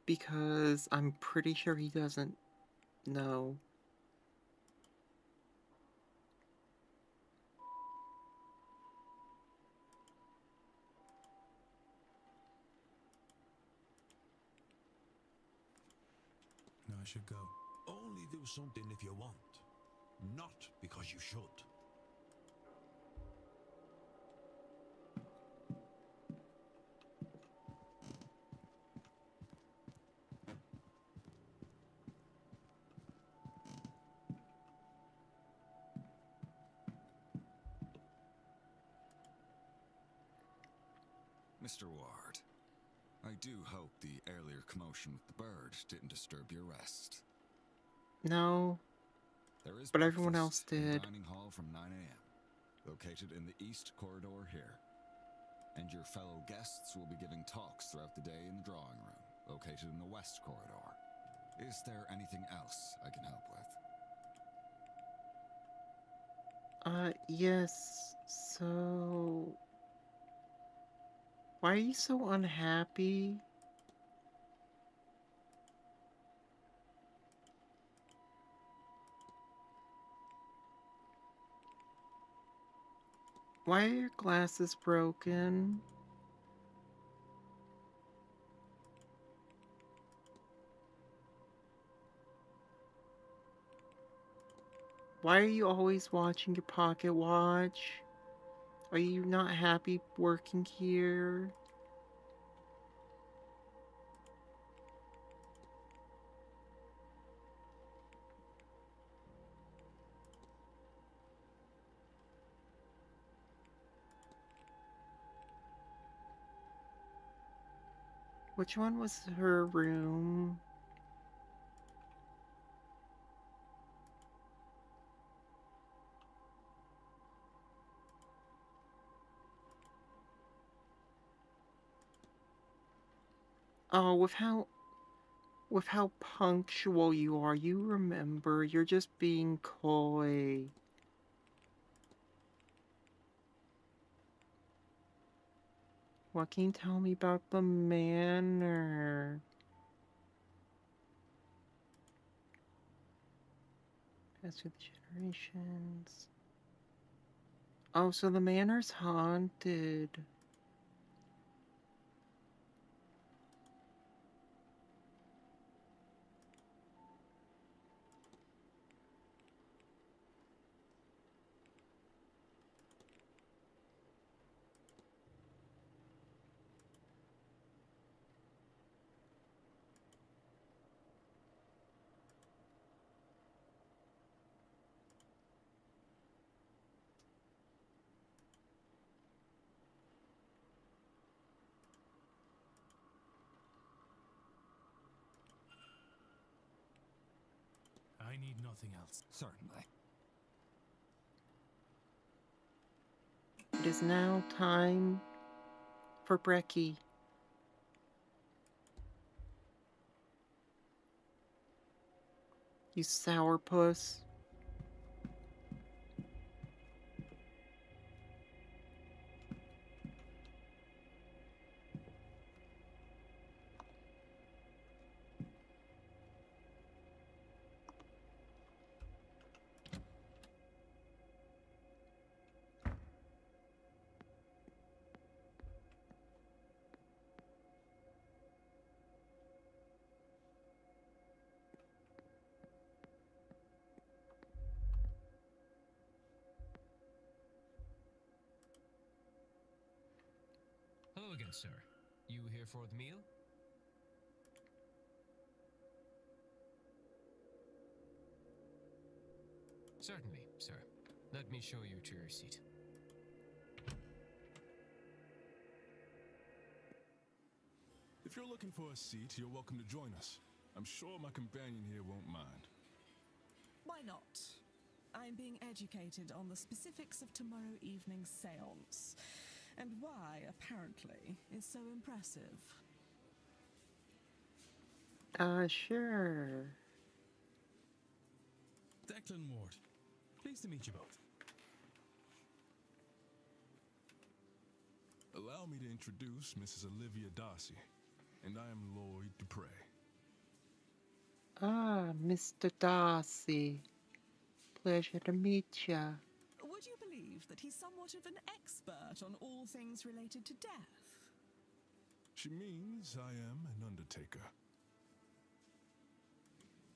because I'm pretty sure he doesn't know. No, I should go. Only do something if you want, not because you should. Mr. Ward, I do hope the earlier commotion with the bird didn't disturb your rest. No, There is but everyone else breakfast in did. dining hall from 9 a.m., located in the east corridor here. And your fellow guests will be giving talks throughout the day in the drawing room, located in the west corridor. Is there anything else I can help with? Yes, so... Why are you so unhappy? Why are your glasses broken? Why are you always watching your pocket watch? Are you not happy working here? Which one was her room? Oh, with how punctual you are, you remember. You're just being coy. What can you tell me about the manor? As with the generations. Oh, so the manor's haunted. I need nothing else. Certainly. It is now time for brekkie. You sourpuss. again, sir. You here for the meal? Certainly, sir. Let me show you to your seat. If you're looking for a seat, you're welcome to join us. I'm sure my companion here won't mind. Why not? I'm being educated on the specifics of tomorrow evening's séance, and why, apparently, it's so impressive. Sure. Declan Ward. Pleased to meet you both. Allow me to introduce Mrs. Olivia Darcy, and I am Lloyd Dupre. Mr. Darcy. Pleasure to meet ya. Would you believe that he's somewhat of an expert on all things related to death? She means I am an undertaker.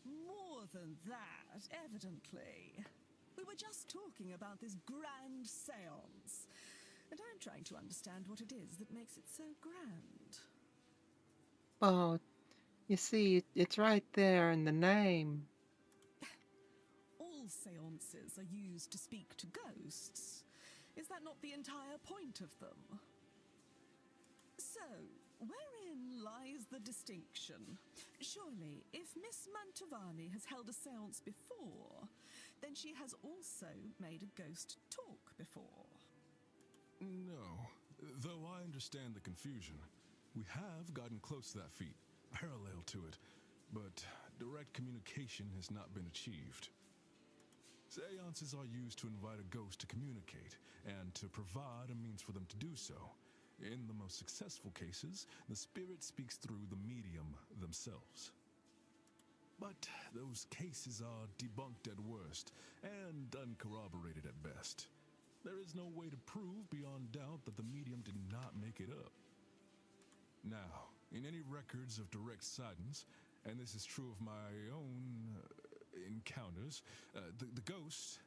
More than that, evidently. We were just talking about this grand séance, and I'm trying to understand what it is that makes it so grand. Well, you see, it's right there in the name. All séances are used to speak to ghosts. Is that not the entire point of them? So, wherein lies the distinction? Surely, if Miss Mantovani has held a séance before, then she has also made a ghost talk before. No, though I understand the confusion. We have gotten close to that feat, parallel to it, but direct communication has not been achieved. Seances are used to invite a ghost to communicate, and to provide a means for them to do so. In the most successful cases, the spirit speaks through the medium themselves. But those cases are debunked at worst, and uncorroborated at best. There is no way to prove beyond doubt that the medium did not make it up. Now, in any records of direct sightings, and this is true of my own encounters, the ghosts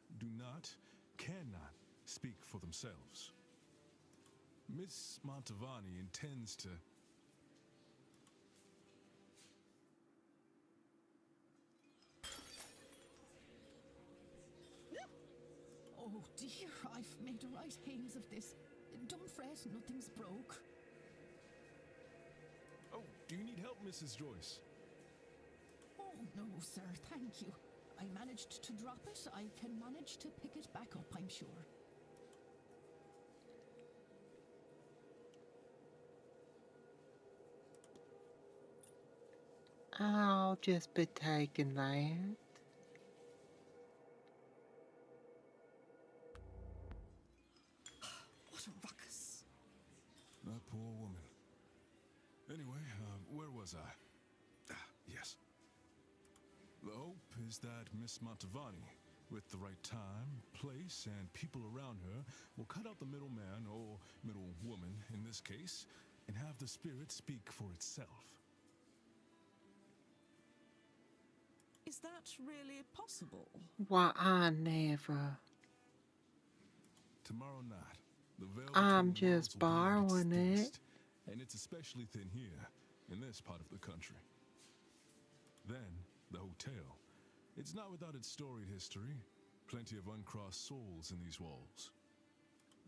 cannot speak for themselves. Miss Mantovani intends to... Oh dear, I've made a right hames of this. Don't fret, nothing's broke. Oh, do you need help, Mrs. Joyce? Oh no, sir, thank you. I managed to drop it. I can manage to pick it back up, I'm sure. I'll just be taking that. What a ruckus. That poor woman. Anyway, where was I? Yes. The hope is that Miss Mantovani, with the right time, place, and people around her, will cut out the middleman, or middlewoman in this case, and have the spirit speak for itself. Is that really possible? Why, I never. Tomorrow night, the veil I'm between worlds just will be at its borrowing it. thinnest, and it's especially thin here, in this part of the country. Then, the hotel. It's not without its storied history. Plenty of uncrossed souls in these walls.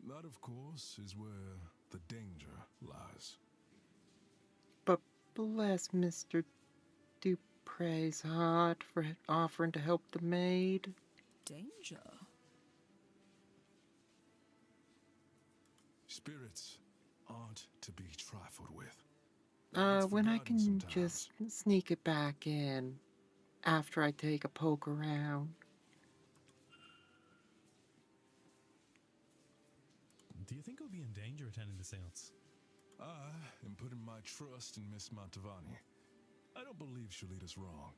That, of course, is where the danger lies. But bless Mr. Dupre's heart for offering to help the maid. Danger? Spirits aren't to be trifled with. When I can just sneak it back in after I take a poke around. Do you think I'll be in danger attending the seance? I am putting my trust in Miss Mantovani. I don't believe she'll lead us wrong.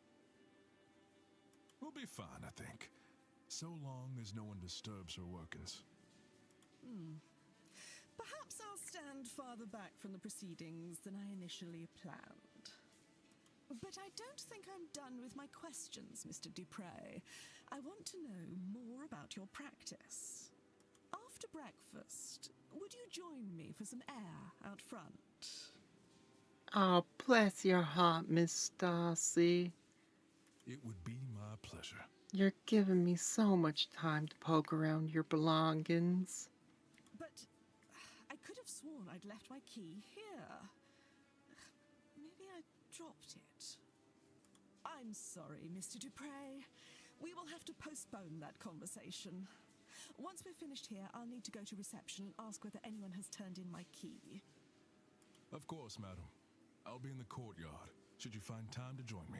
We'll be fine, I think. So long as no one disturbs her workings. Perhaps I'll stand farther back from the proceedings than I initially planned. But I don't think I'm done with my questions, Mr. Dupre. I want to know more about your practice. After breakfast, would you join me for some air out front. Oh, bless your heart, Miss Darcy. It would be my pleasure. You're giving me so much time to poke around your belongings. But I could have sworn I'd left my key here. Maybe I dropped it. I'm sorry, Mr. Dupre. We will have to postpone that conversation. Once we're finished here, I'll need to go to reception and ask whether anyone has turned in my key. Of course, madam. I'll be in the courtyard, should you find time to join me.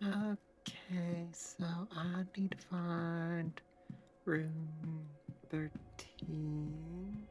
Okay, so I need to find room 13.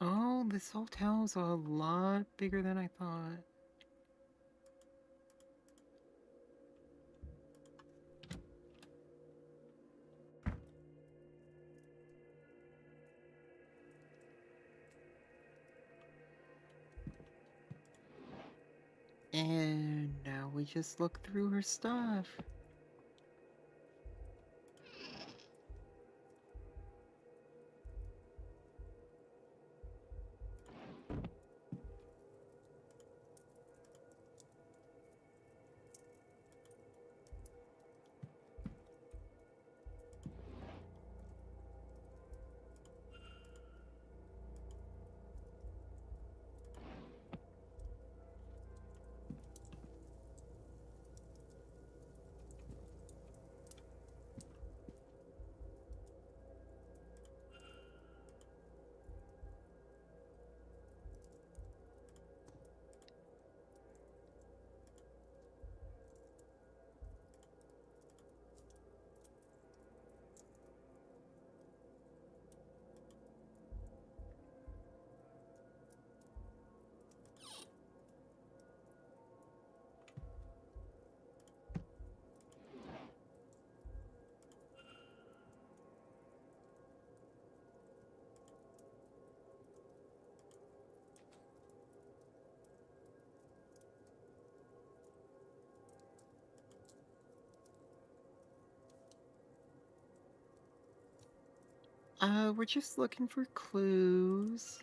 Oh, this hotel's a lot bigger than I thought. And now we just look through her stuff. We're just looking for clues.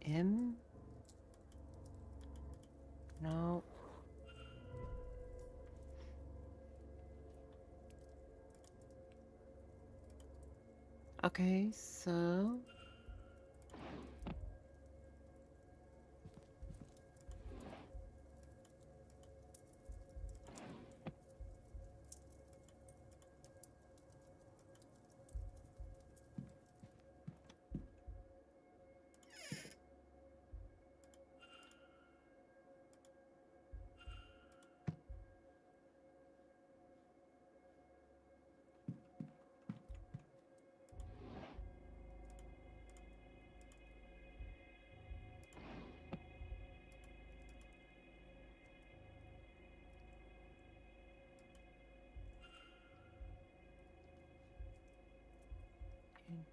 M? No. Okay, so...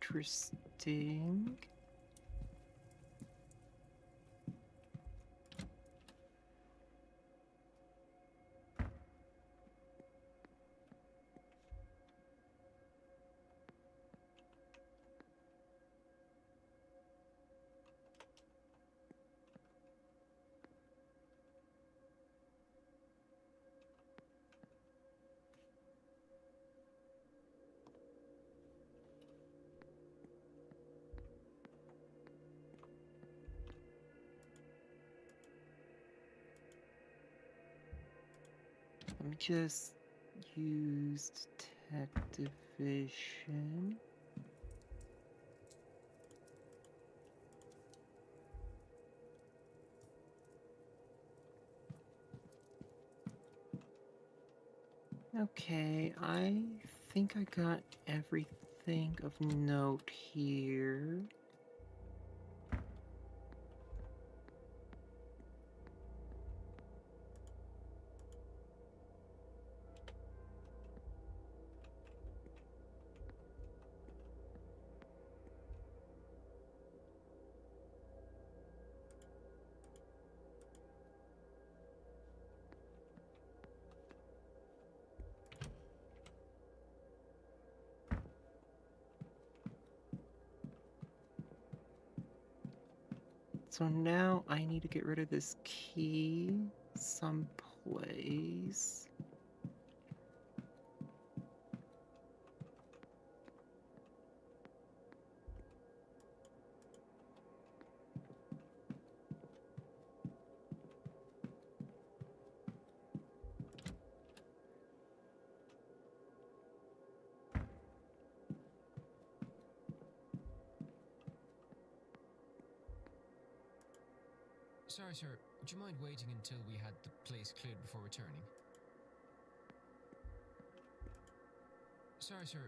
Interesting. Let me just use detective vision. Okay, I think I got everything of note here. So now I need to get rid of this key someplace. Sorry, sir. Would you mind waiting until we had the place cleared before returning? Sorry, sir.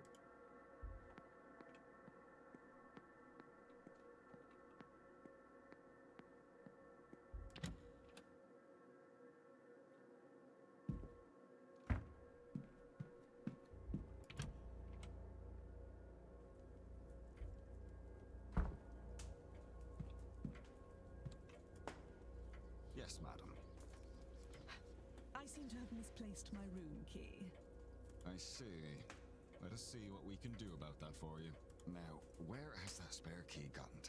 Yes, madam. I seem to have misplaced my room key. I see. Let us see what we can do about that for you. Now, where has that spare key gotten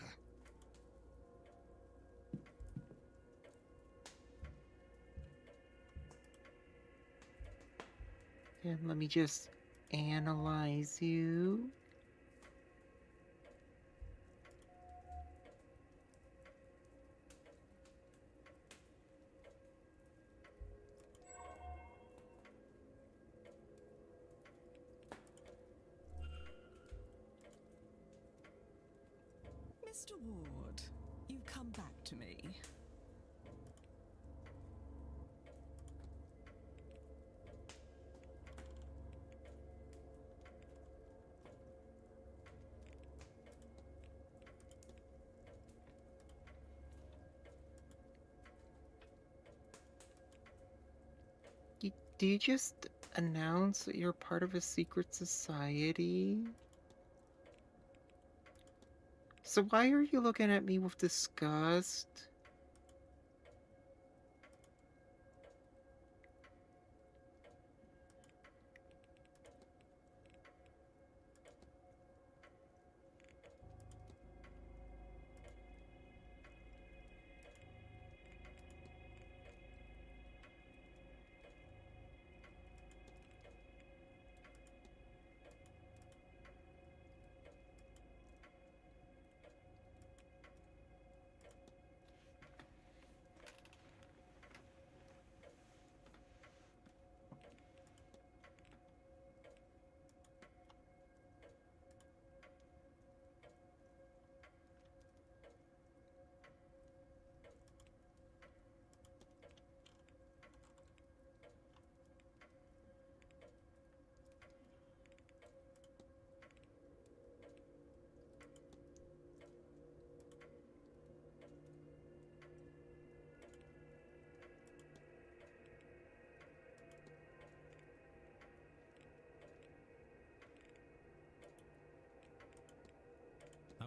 to? And let me just analyze you. Mr. Ward, you've come back to me. Do you just announce that you're part of a secret society? So why are you looking at me with disgust?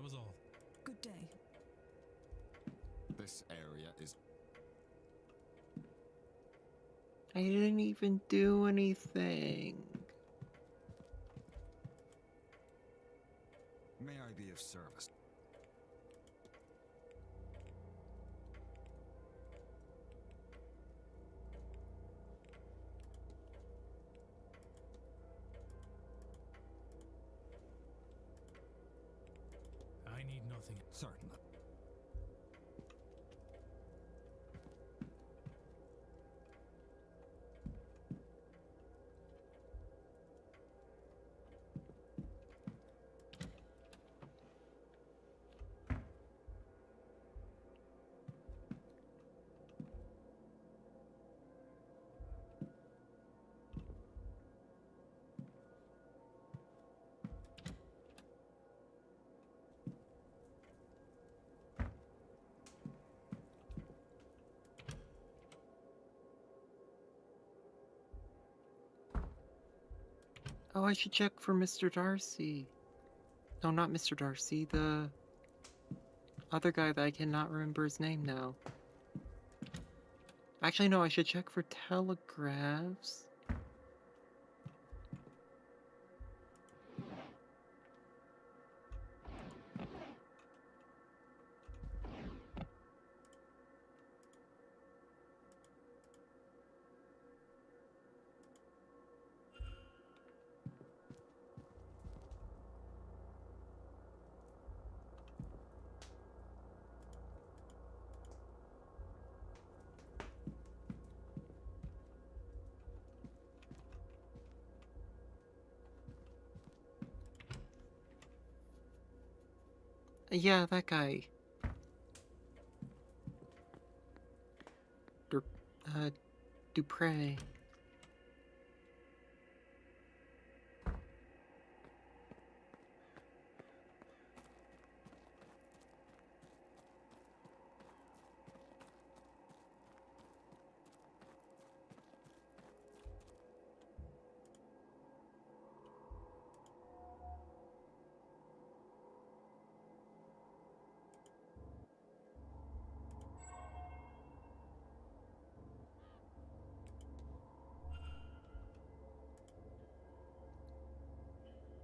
was all. Good day. This area is... I didn't even do anything. May I be of service? I need nothing. Certainly. Oh, I should check for Mr. Darcy. No, not Mr. Darcy, the other guy that I cannot remember his name now. Actually, no, I should check for telegraphs. Yeah, that guy. Dupre.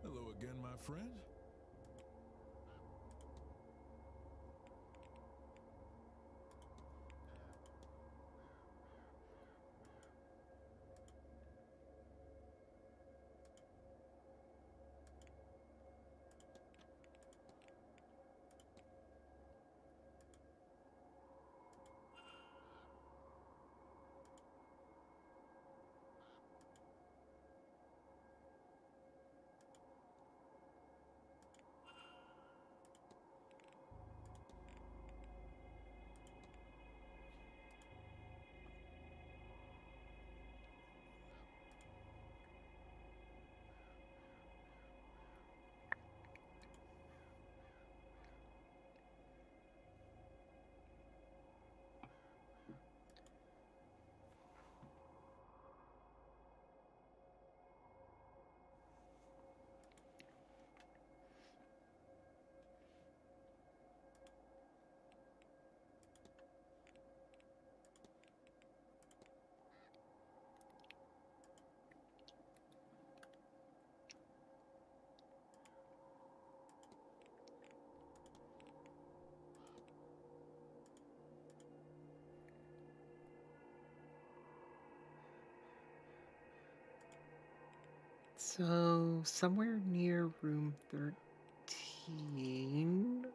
Hello again, my friend. So, somewhere near room 13.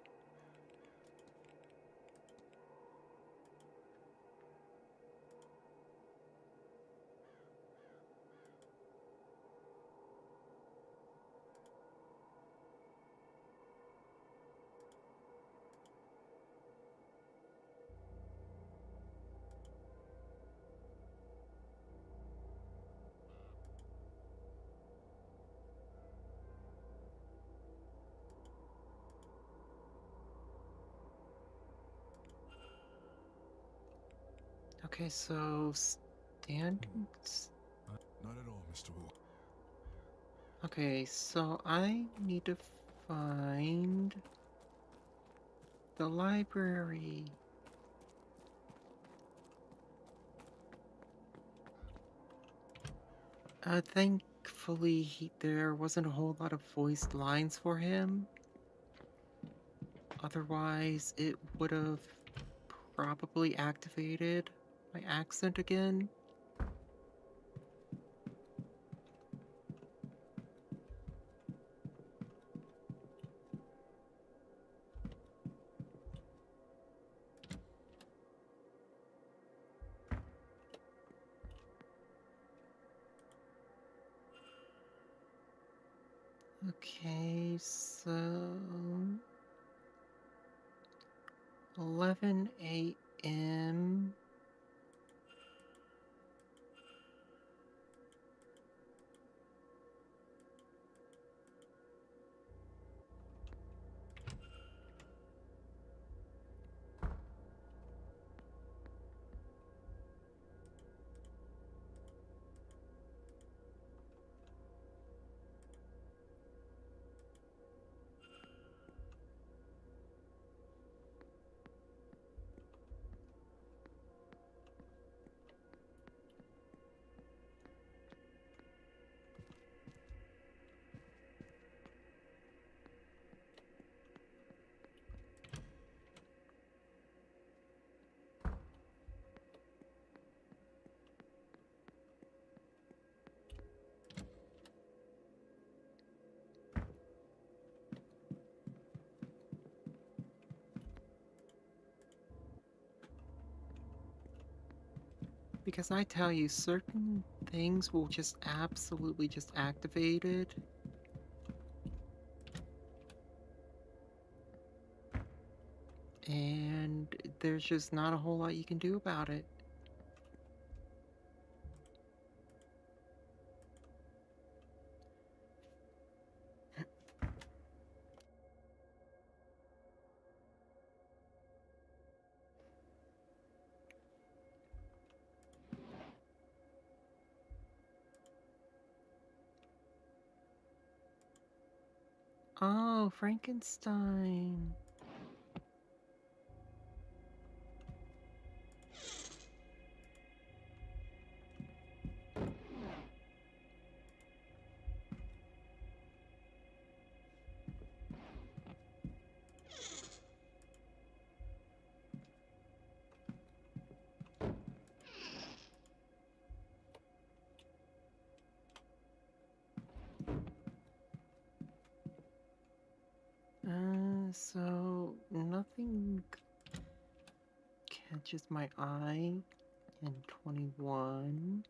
Okay, so standing. Not at all, Mr. Wu. Okay, so I need to find The library. Thankfully, there wasn't a whole lot of voiced lines for him. Otherwise, it would have probably activated my accent again. Okay, so 11 a.m. Because I tell you, certain things will just absolutely just activate it. And there's just not a whole lot you can do about it. Oh, Frankenstein. So nothing catches my eye in 21.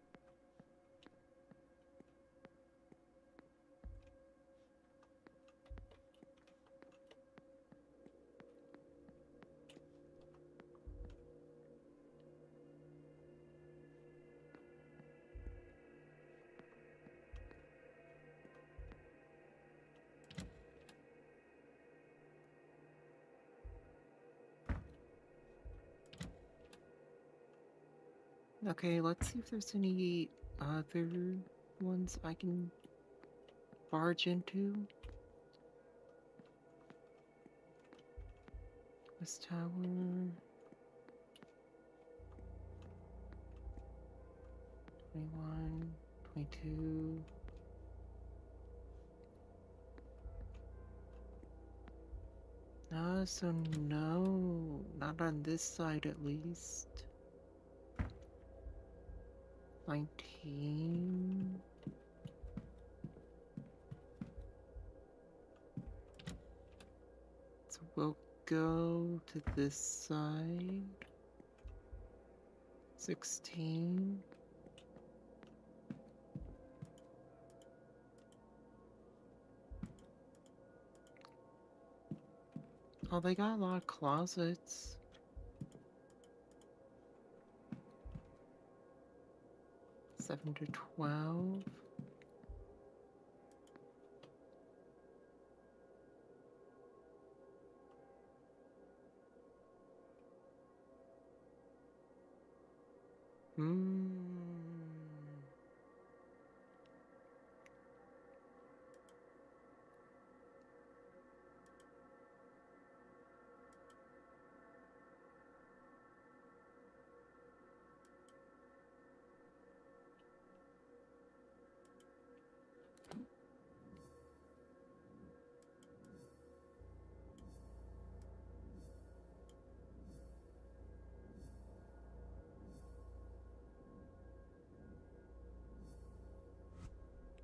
Okay, let's see if there's any other ones I can barge into. West Tower. 21, 22. So no, not on this side at least. 19. So we'll go to this side. 16. Oh, they got a lot of closets. Seven to 12.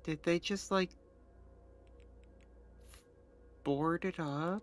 Did they just, like, board it up?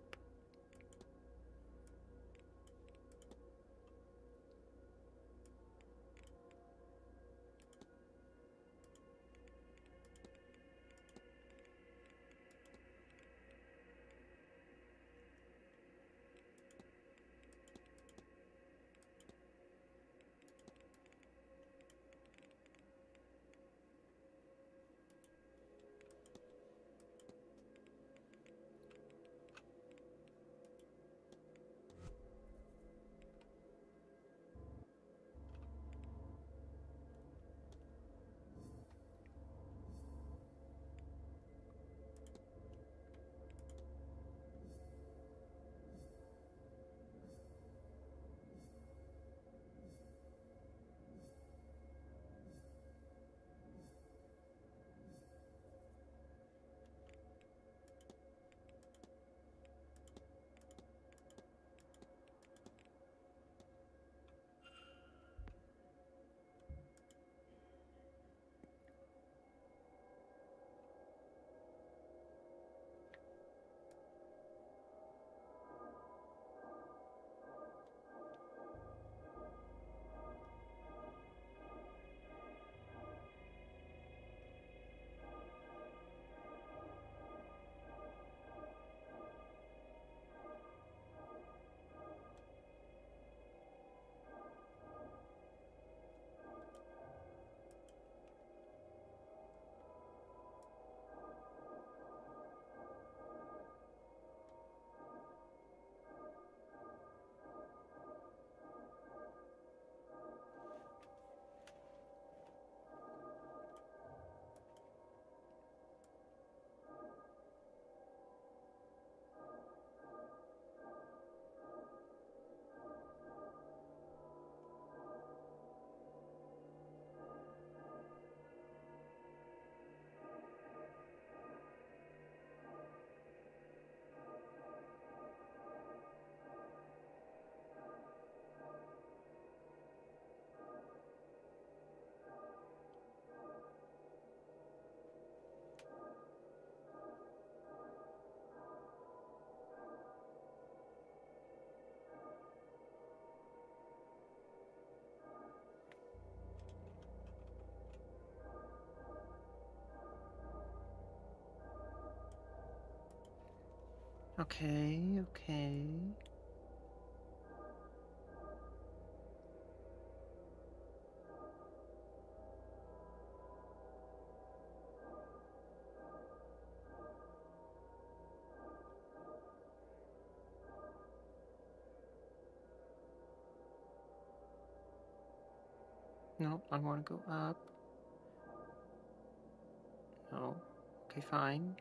Okay, okay. Nope, I want to go up. No. Okay, fine.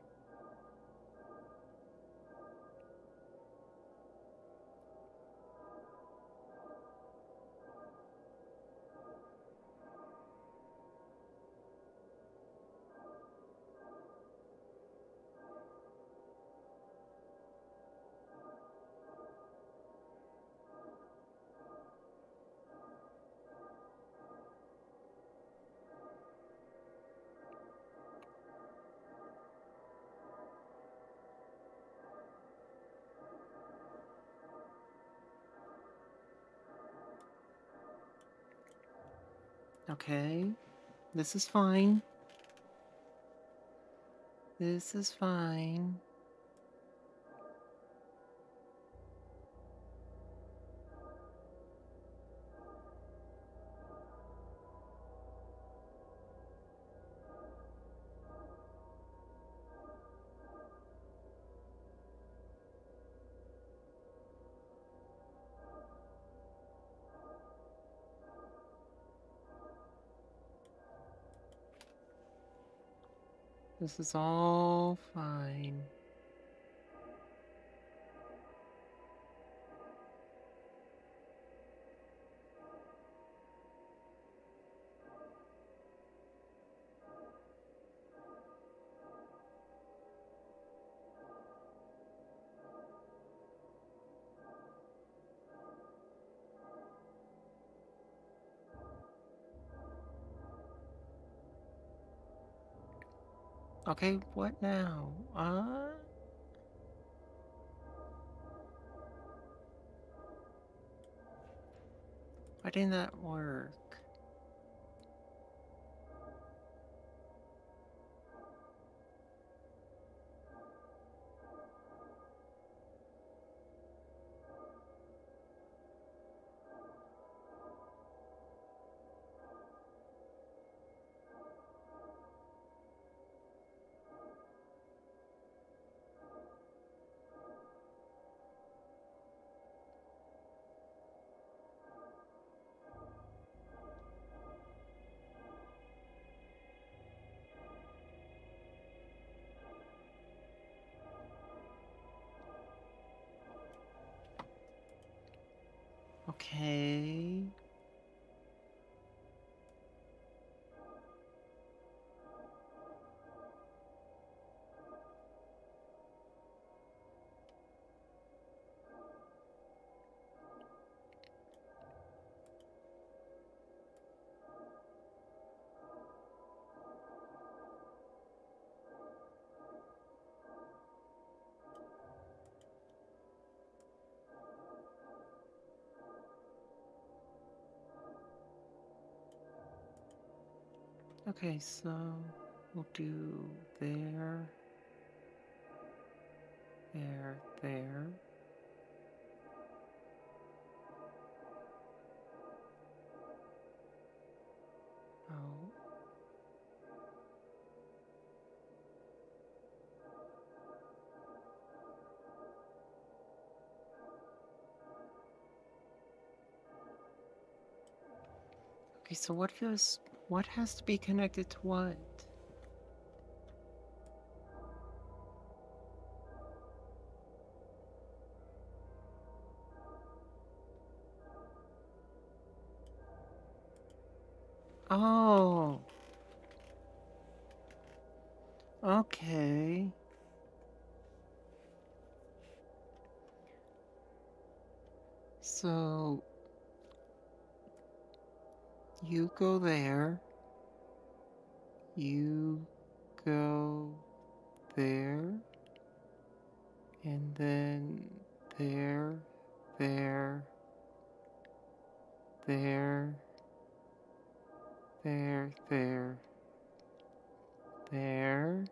Okay, this is fine. This is fine. This is all fine. Okay, what now? Why didn't that work? Okay. Okay, so we'll do there, there. Oh. Okay, so what has to be connected to what? Oh. Okay. So you go there. You go there. And then there, there, there, there, there, there.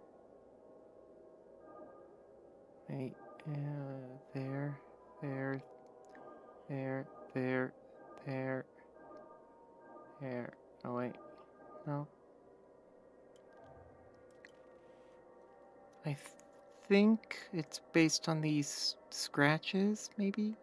Wait, there, there, there, there, there, there. Oh wait, no. I think it's based on these scratches, maybe?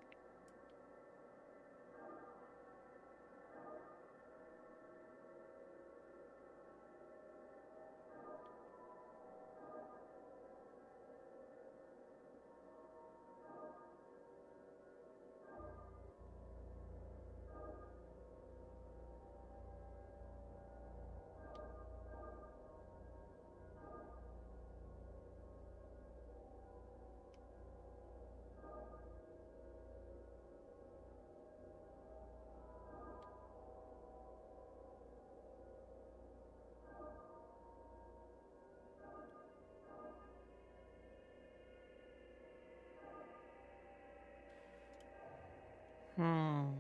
Hmm.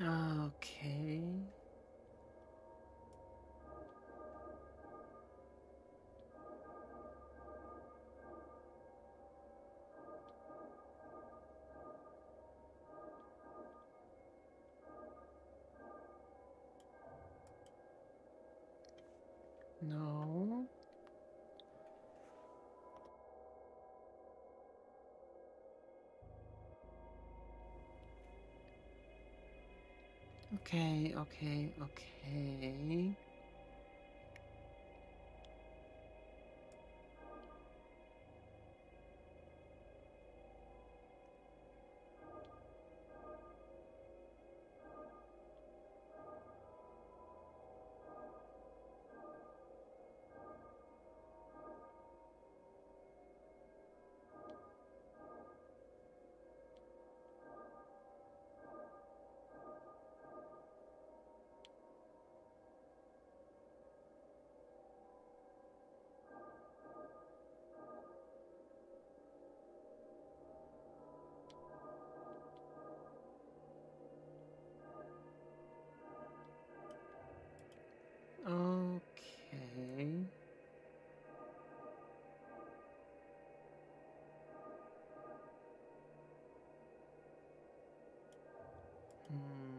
Okay. No. Okay, okay, okay. Okay. Hmm.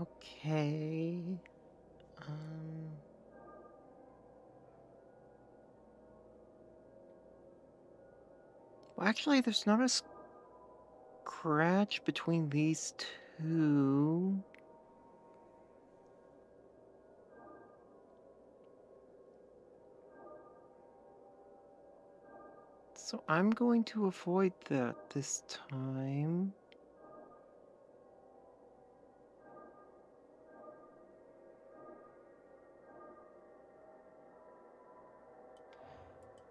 Okay. Um. Well, actually, there's not a scratch between these two. So I'm going to avoid that this time.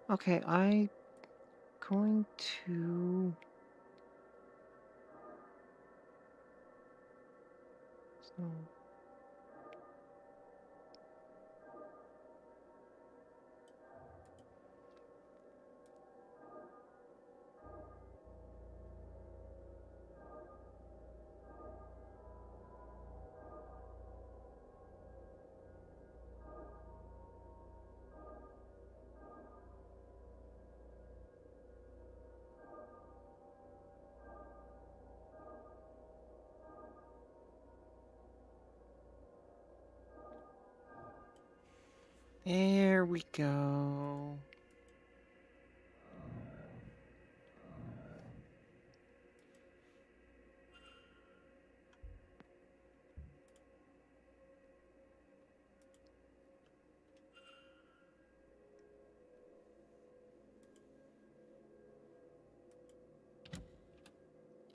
Okay, I'm going to... So... There we go.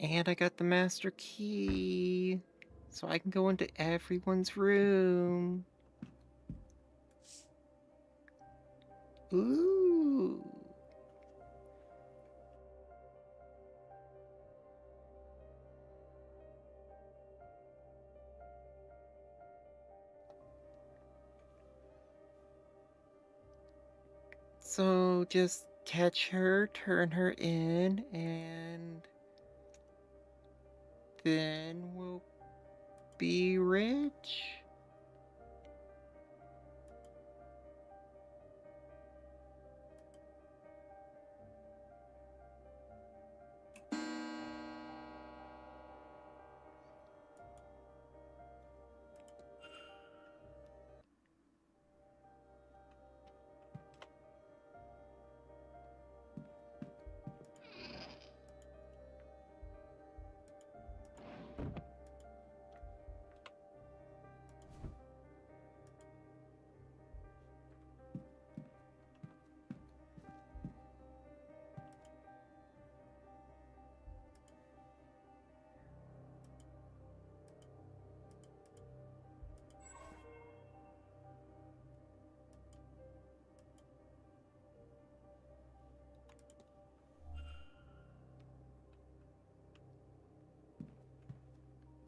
And I got the master key, so I can go into everyone's room. Ooh. So just catch her, turn her in, and then we'll be rich.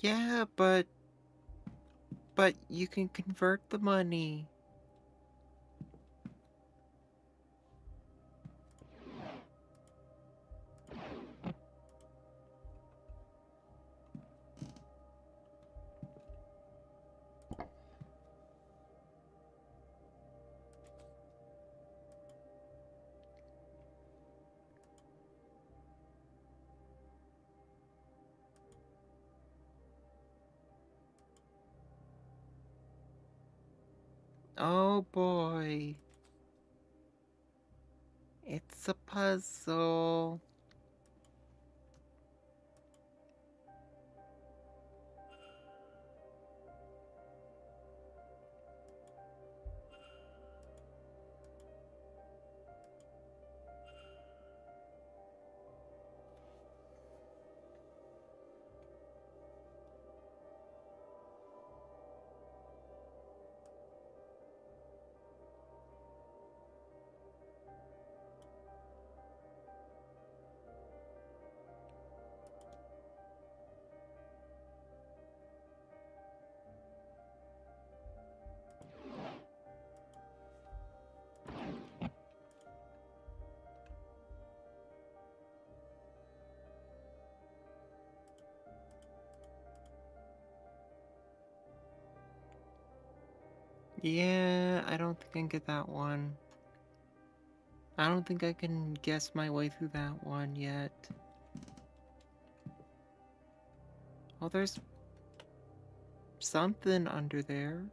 Yeah, but But you can convert the money. Oh boy. It's a puzzle. Yeah, I don't think I can get that one. I don't think I can guess my way through that one yet. Oh, there's something under there.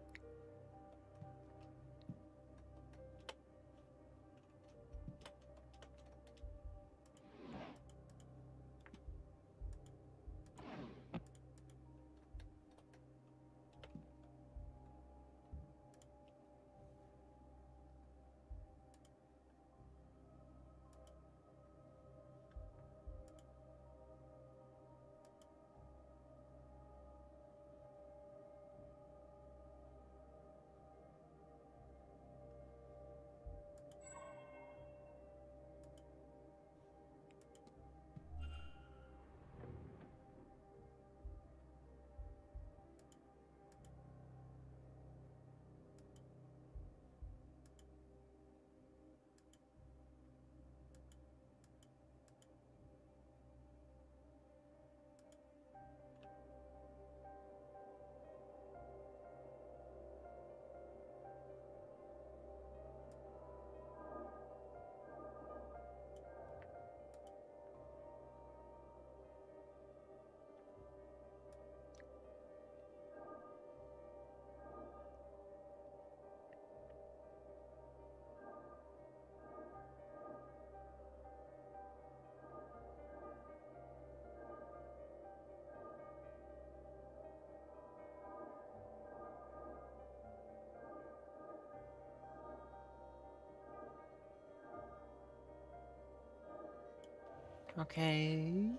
Okay.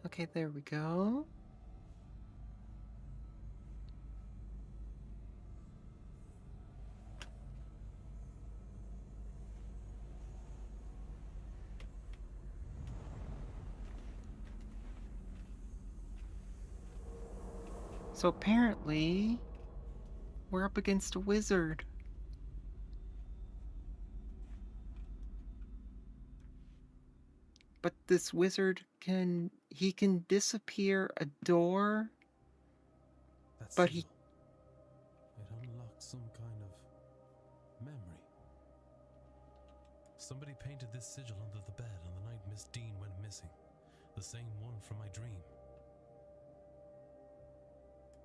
Okay, there we go. So apparently, we're up against a wizard. But this wizard he can disappear a door, That but he... sigil. It unlocked some kind of memory. Somebody painted this sigil under the bed on the night Miss Dean went missing. The same one from my dream.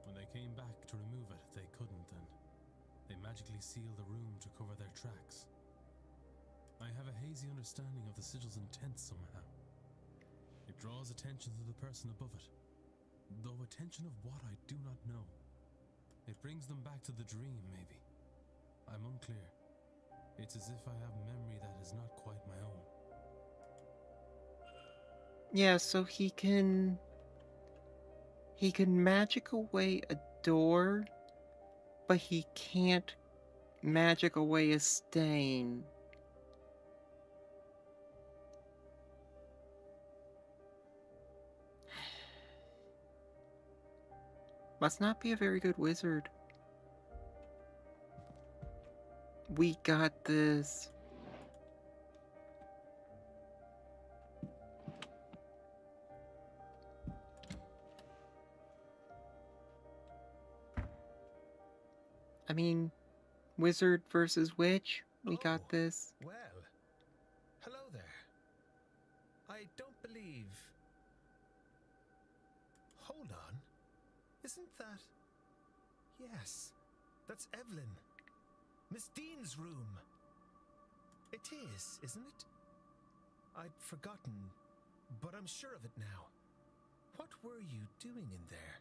When they came back to remove it, they couldn't, and they magically sealed the room to cover their tracks. I have a hazy understanding of the sigil's intent somehow. It draws attention to the person above it, though attention of what I do not know. It brings them back to the dream, maybe. I'm unclear. It's as if I have memory that is not quite my own. Yeah, so he can He can magic away a door, but he can't magic away a stain. Must not be a very good wizard. We got this. I mean, wizard versus witch, we got this. Well, hello there. I don't believe. Hold on. Isn't that. Yes, that's Evelyn. Miss Dean's room. It is, isn't it? I'd forgotten, but I'm sure of it now. What were you doing in there?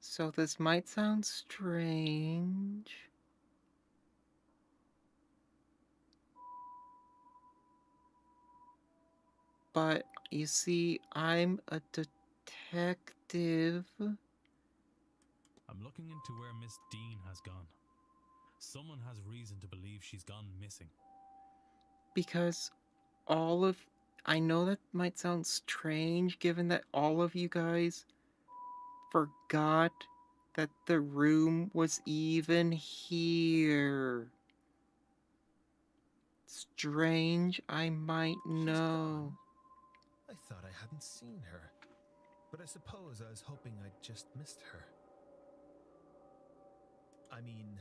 So this might sound strange, but you see, I'm a detective. I'm looking into where Miss Dean has gone. Someone has reason to believe she's gone missing. Because I know that might sound strange given that all of you guys forgot that the room was even here. Strange, I might know. I thought I hadn't seen her, but I suppose I was hoping I'd just missed her. I mean...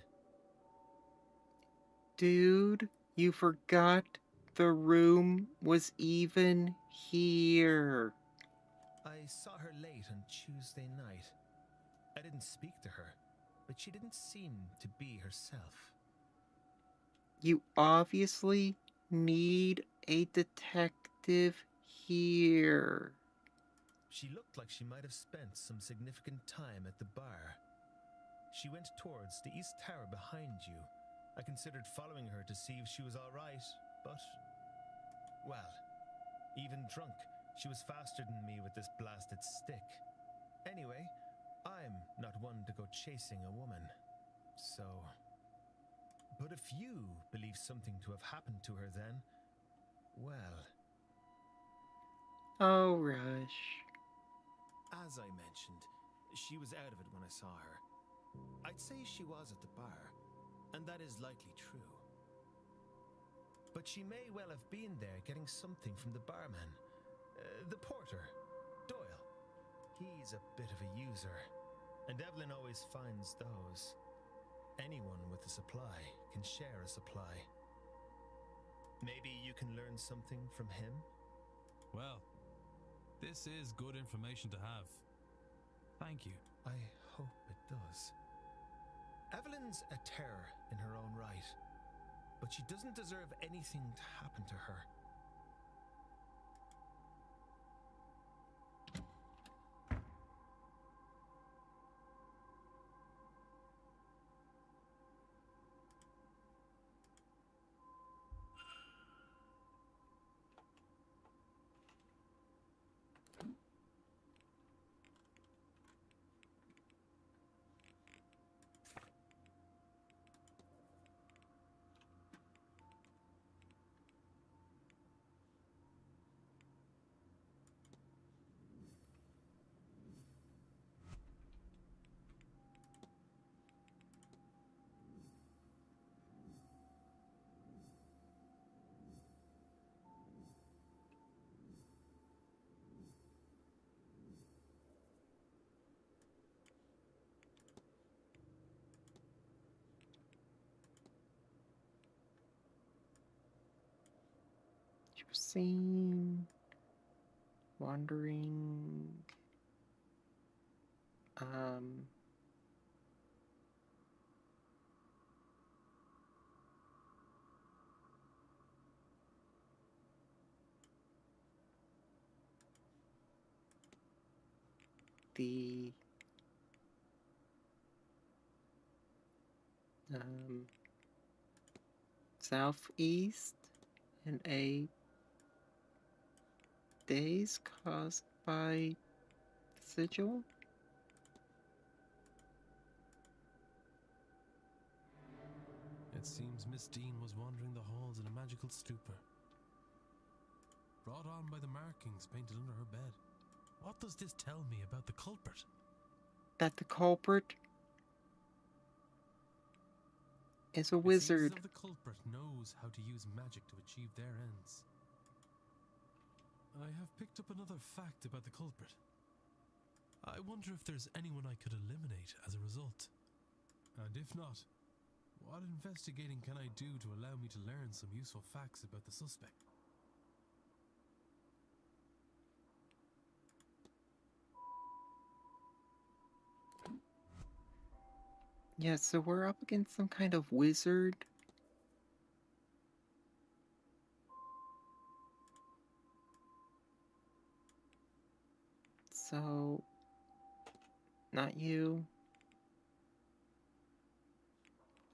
Dude, you forgot the room was even here. I saw her late on Tuesday night. I didn't speak to her, but she didn't seem to be herself. You obviously need a detective here. She looked like she might have spent some significant time at the bar. She went towards the east tower behind you. I considered following her to see if she was all right, but... well, even drunk, she was faster than me with this blasted stick. Anyway, I'm not one to go chasing a woman, so... But if you believe something to have happened to her then, well... Oh, Rush. As I mentioned, she was out of it when I saw her. I'd say she was at the bar, and that is likely true. But she may well have been there getting something from the barman. The porter, Doyle. He's a bit of a user, and Evelyn always finds those. Anyone with a supply can share a supply. Maybe you can learn something from him? Well, this is good information to have. Thank you. I hope it does. Evelyn's a terror in her own right, but she doesn't deserve anything to happen to her. You were seen wandering. the southeast in a daze caused by the sigil? It seems Miss Dean was wandering the halls in a magical stupor, brought on by the markings painted under her bed. What does this tell me about the culprit? That the culprit is a It wizard. seems as though the culprit knows how to use magic to achieve their ends. I have picked up another fact about the culprit. I wonder if there's anyone I could eliminate as a result. And if not, what investigating can I do to allow me to learn some useful facts about the suspect? Yeah, so we're up against some kind of wizard. So, not you.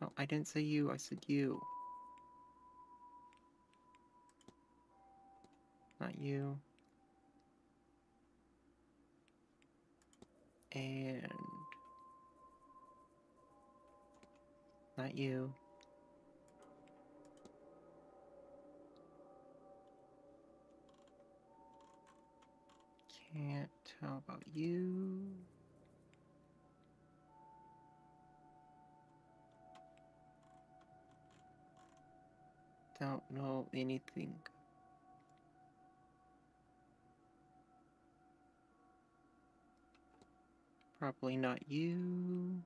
No, I didn't say you, I said you. Not you. And not you. Can't tell about you. Don't know anything. Probably not you.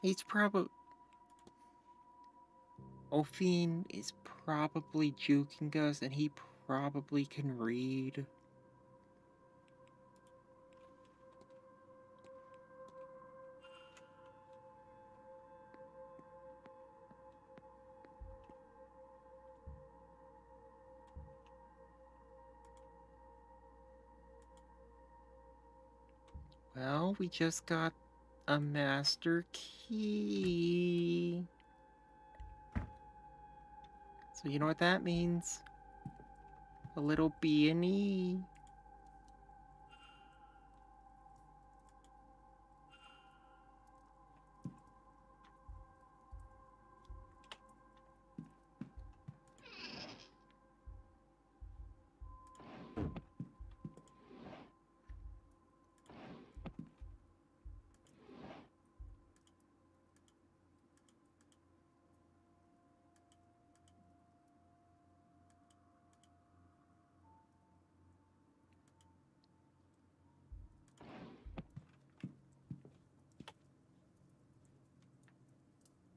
He's probably... Ophine is probably juking us, and he probably can read. Well, we just got a master key. So you know what that means? A little B&E.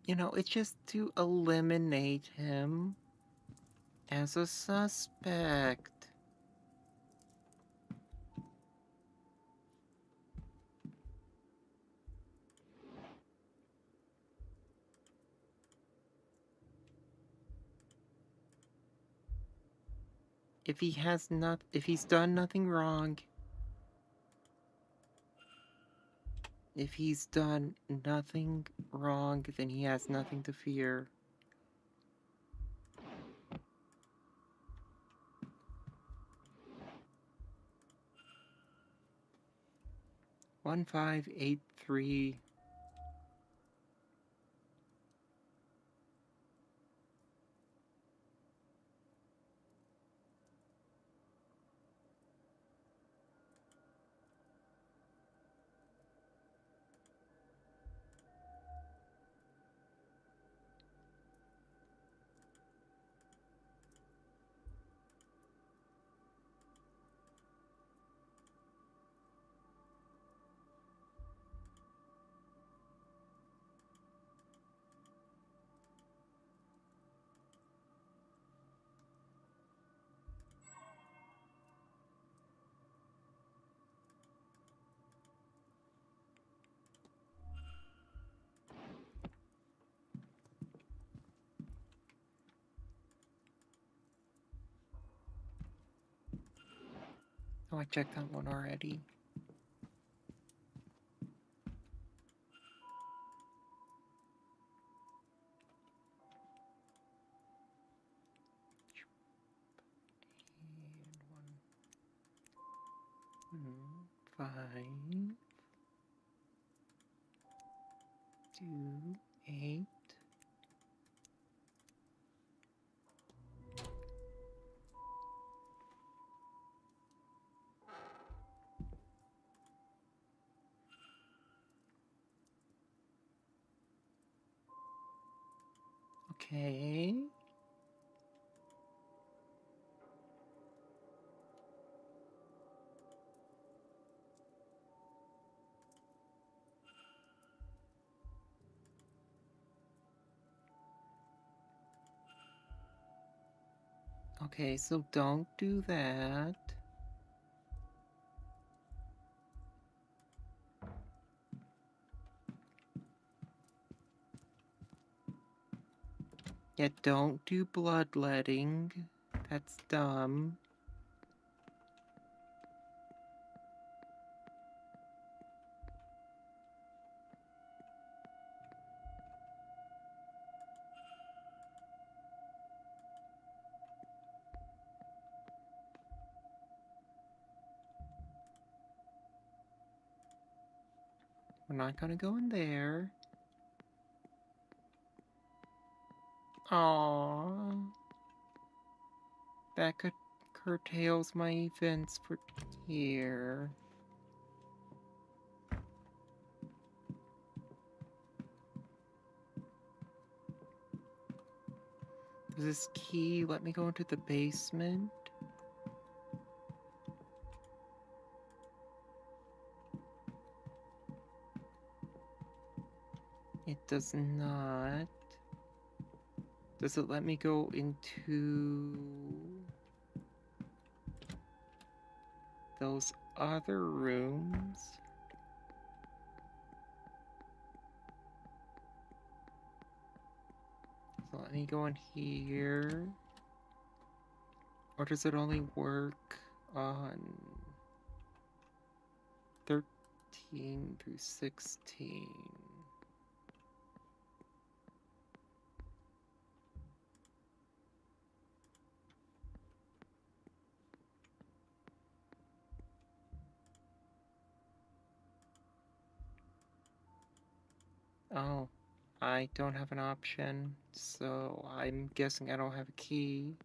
You know, it's just to eliminate him as a suspect. If he's done nothing wrong, then he has nothing to fear. One 583. Oh, I checked that one already. And 5, 2, 8. Okay. Okay, so don't do that. Yeah, don't do bloodletting. That's dumb. We're not gonna go in there. Aww. That curtails my events for here. Does this key let me go into the basement? It does not. Does it let me go into those other rooms? So let me go in here. Or does it only work on 13 through 16? Oh, I don't have an option, so I'm guessing I don't have a key.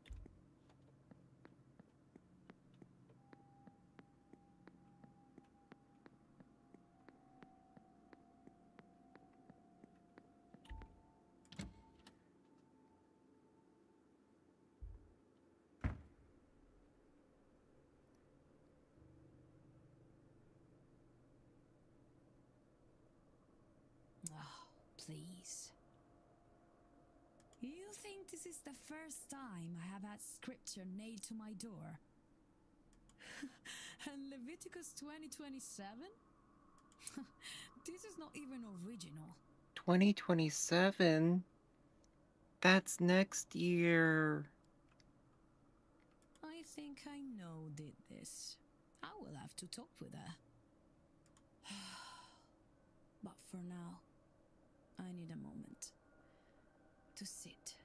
Oh, please. You think this is the first time I have had scripture nailed to my door? And Leviticus 20:27? This is not even original. 2027? That's next year. I think I know who did this. I will have to talk with her. But for now, I need a moment to sit.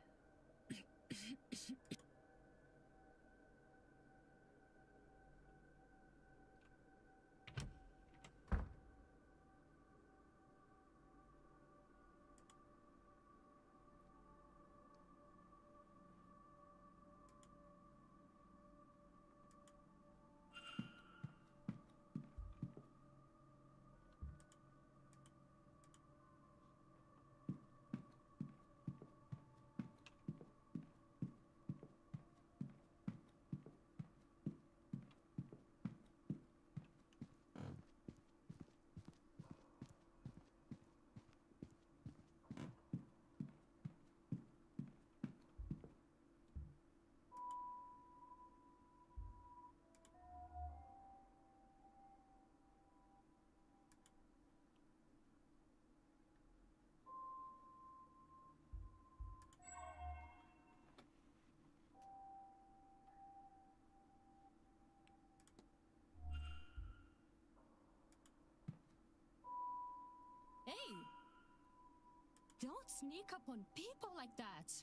Don't sneak up on people like that.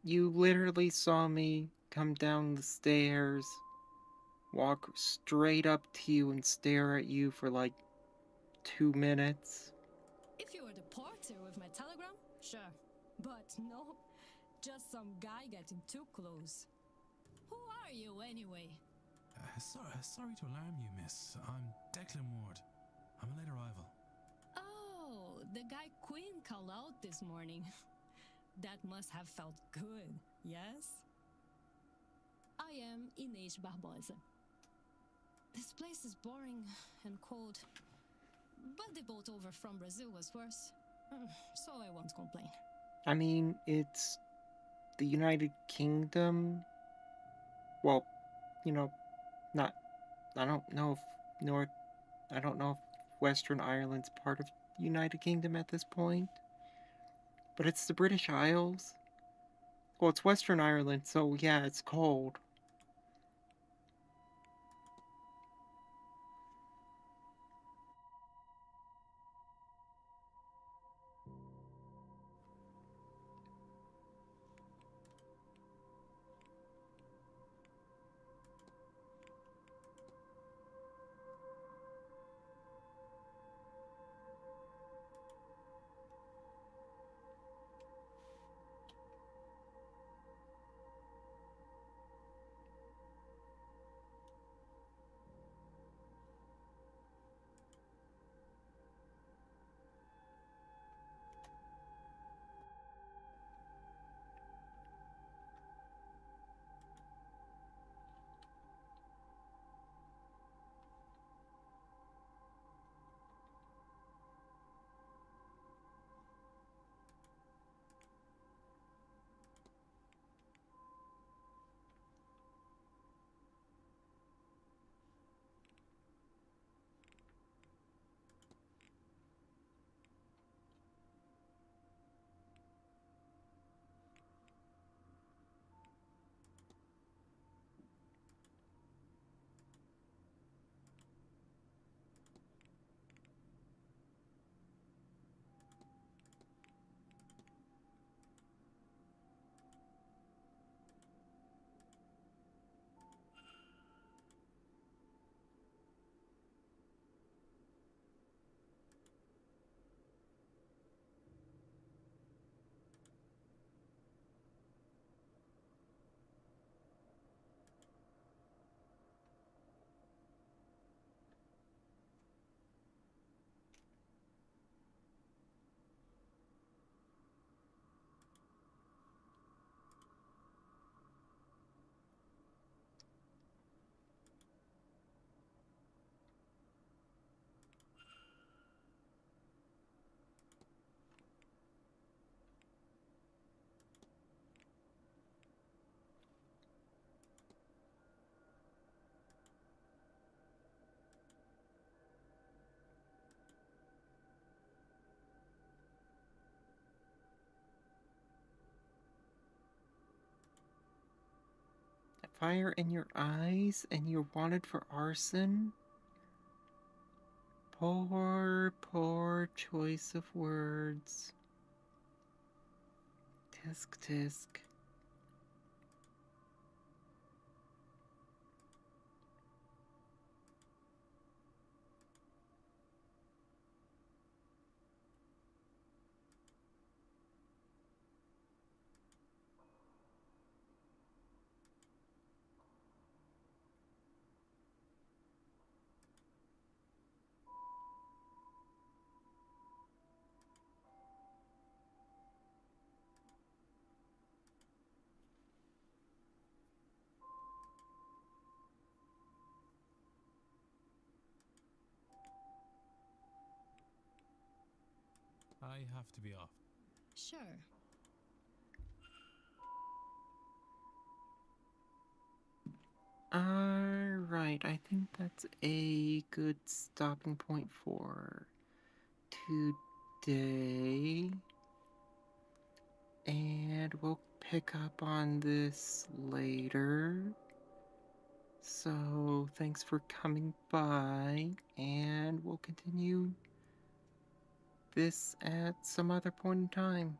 You literally saw me come down the stairs, walk straight up to you and stare at you for like 2 minutes. If you were the porter with my telegram, sure. But no, just some guy getting too close. Who are you anyway? Sorry to alarm you, miss. I'm Declan Ward. I'm a late arrival. Oh, the guy Queen called out this morning. That must have felt good, yes? I am Inês Barbosa. This place is boring and cold, but the boat over from Brazil was worse, so I won't complain. I mean, it's the United Kingdom. Well, you know, not. I don't know if I don't know if Western Ireland's part of the United Kingdom at this point, but it's the British Isles. Well, it's Western Ireland, so yeah, it's cold. Fire in your eyes and you're wanted for arson? Poor choice of words. Tisk tisk. I have to be off. Sure. Alright, I think that's a good stopping point for today. And we'll pick up on this later. So, thanks for coming by, and we'll continue this at some other point in time.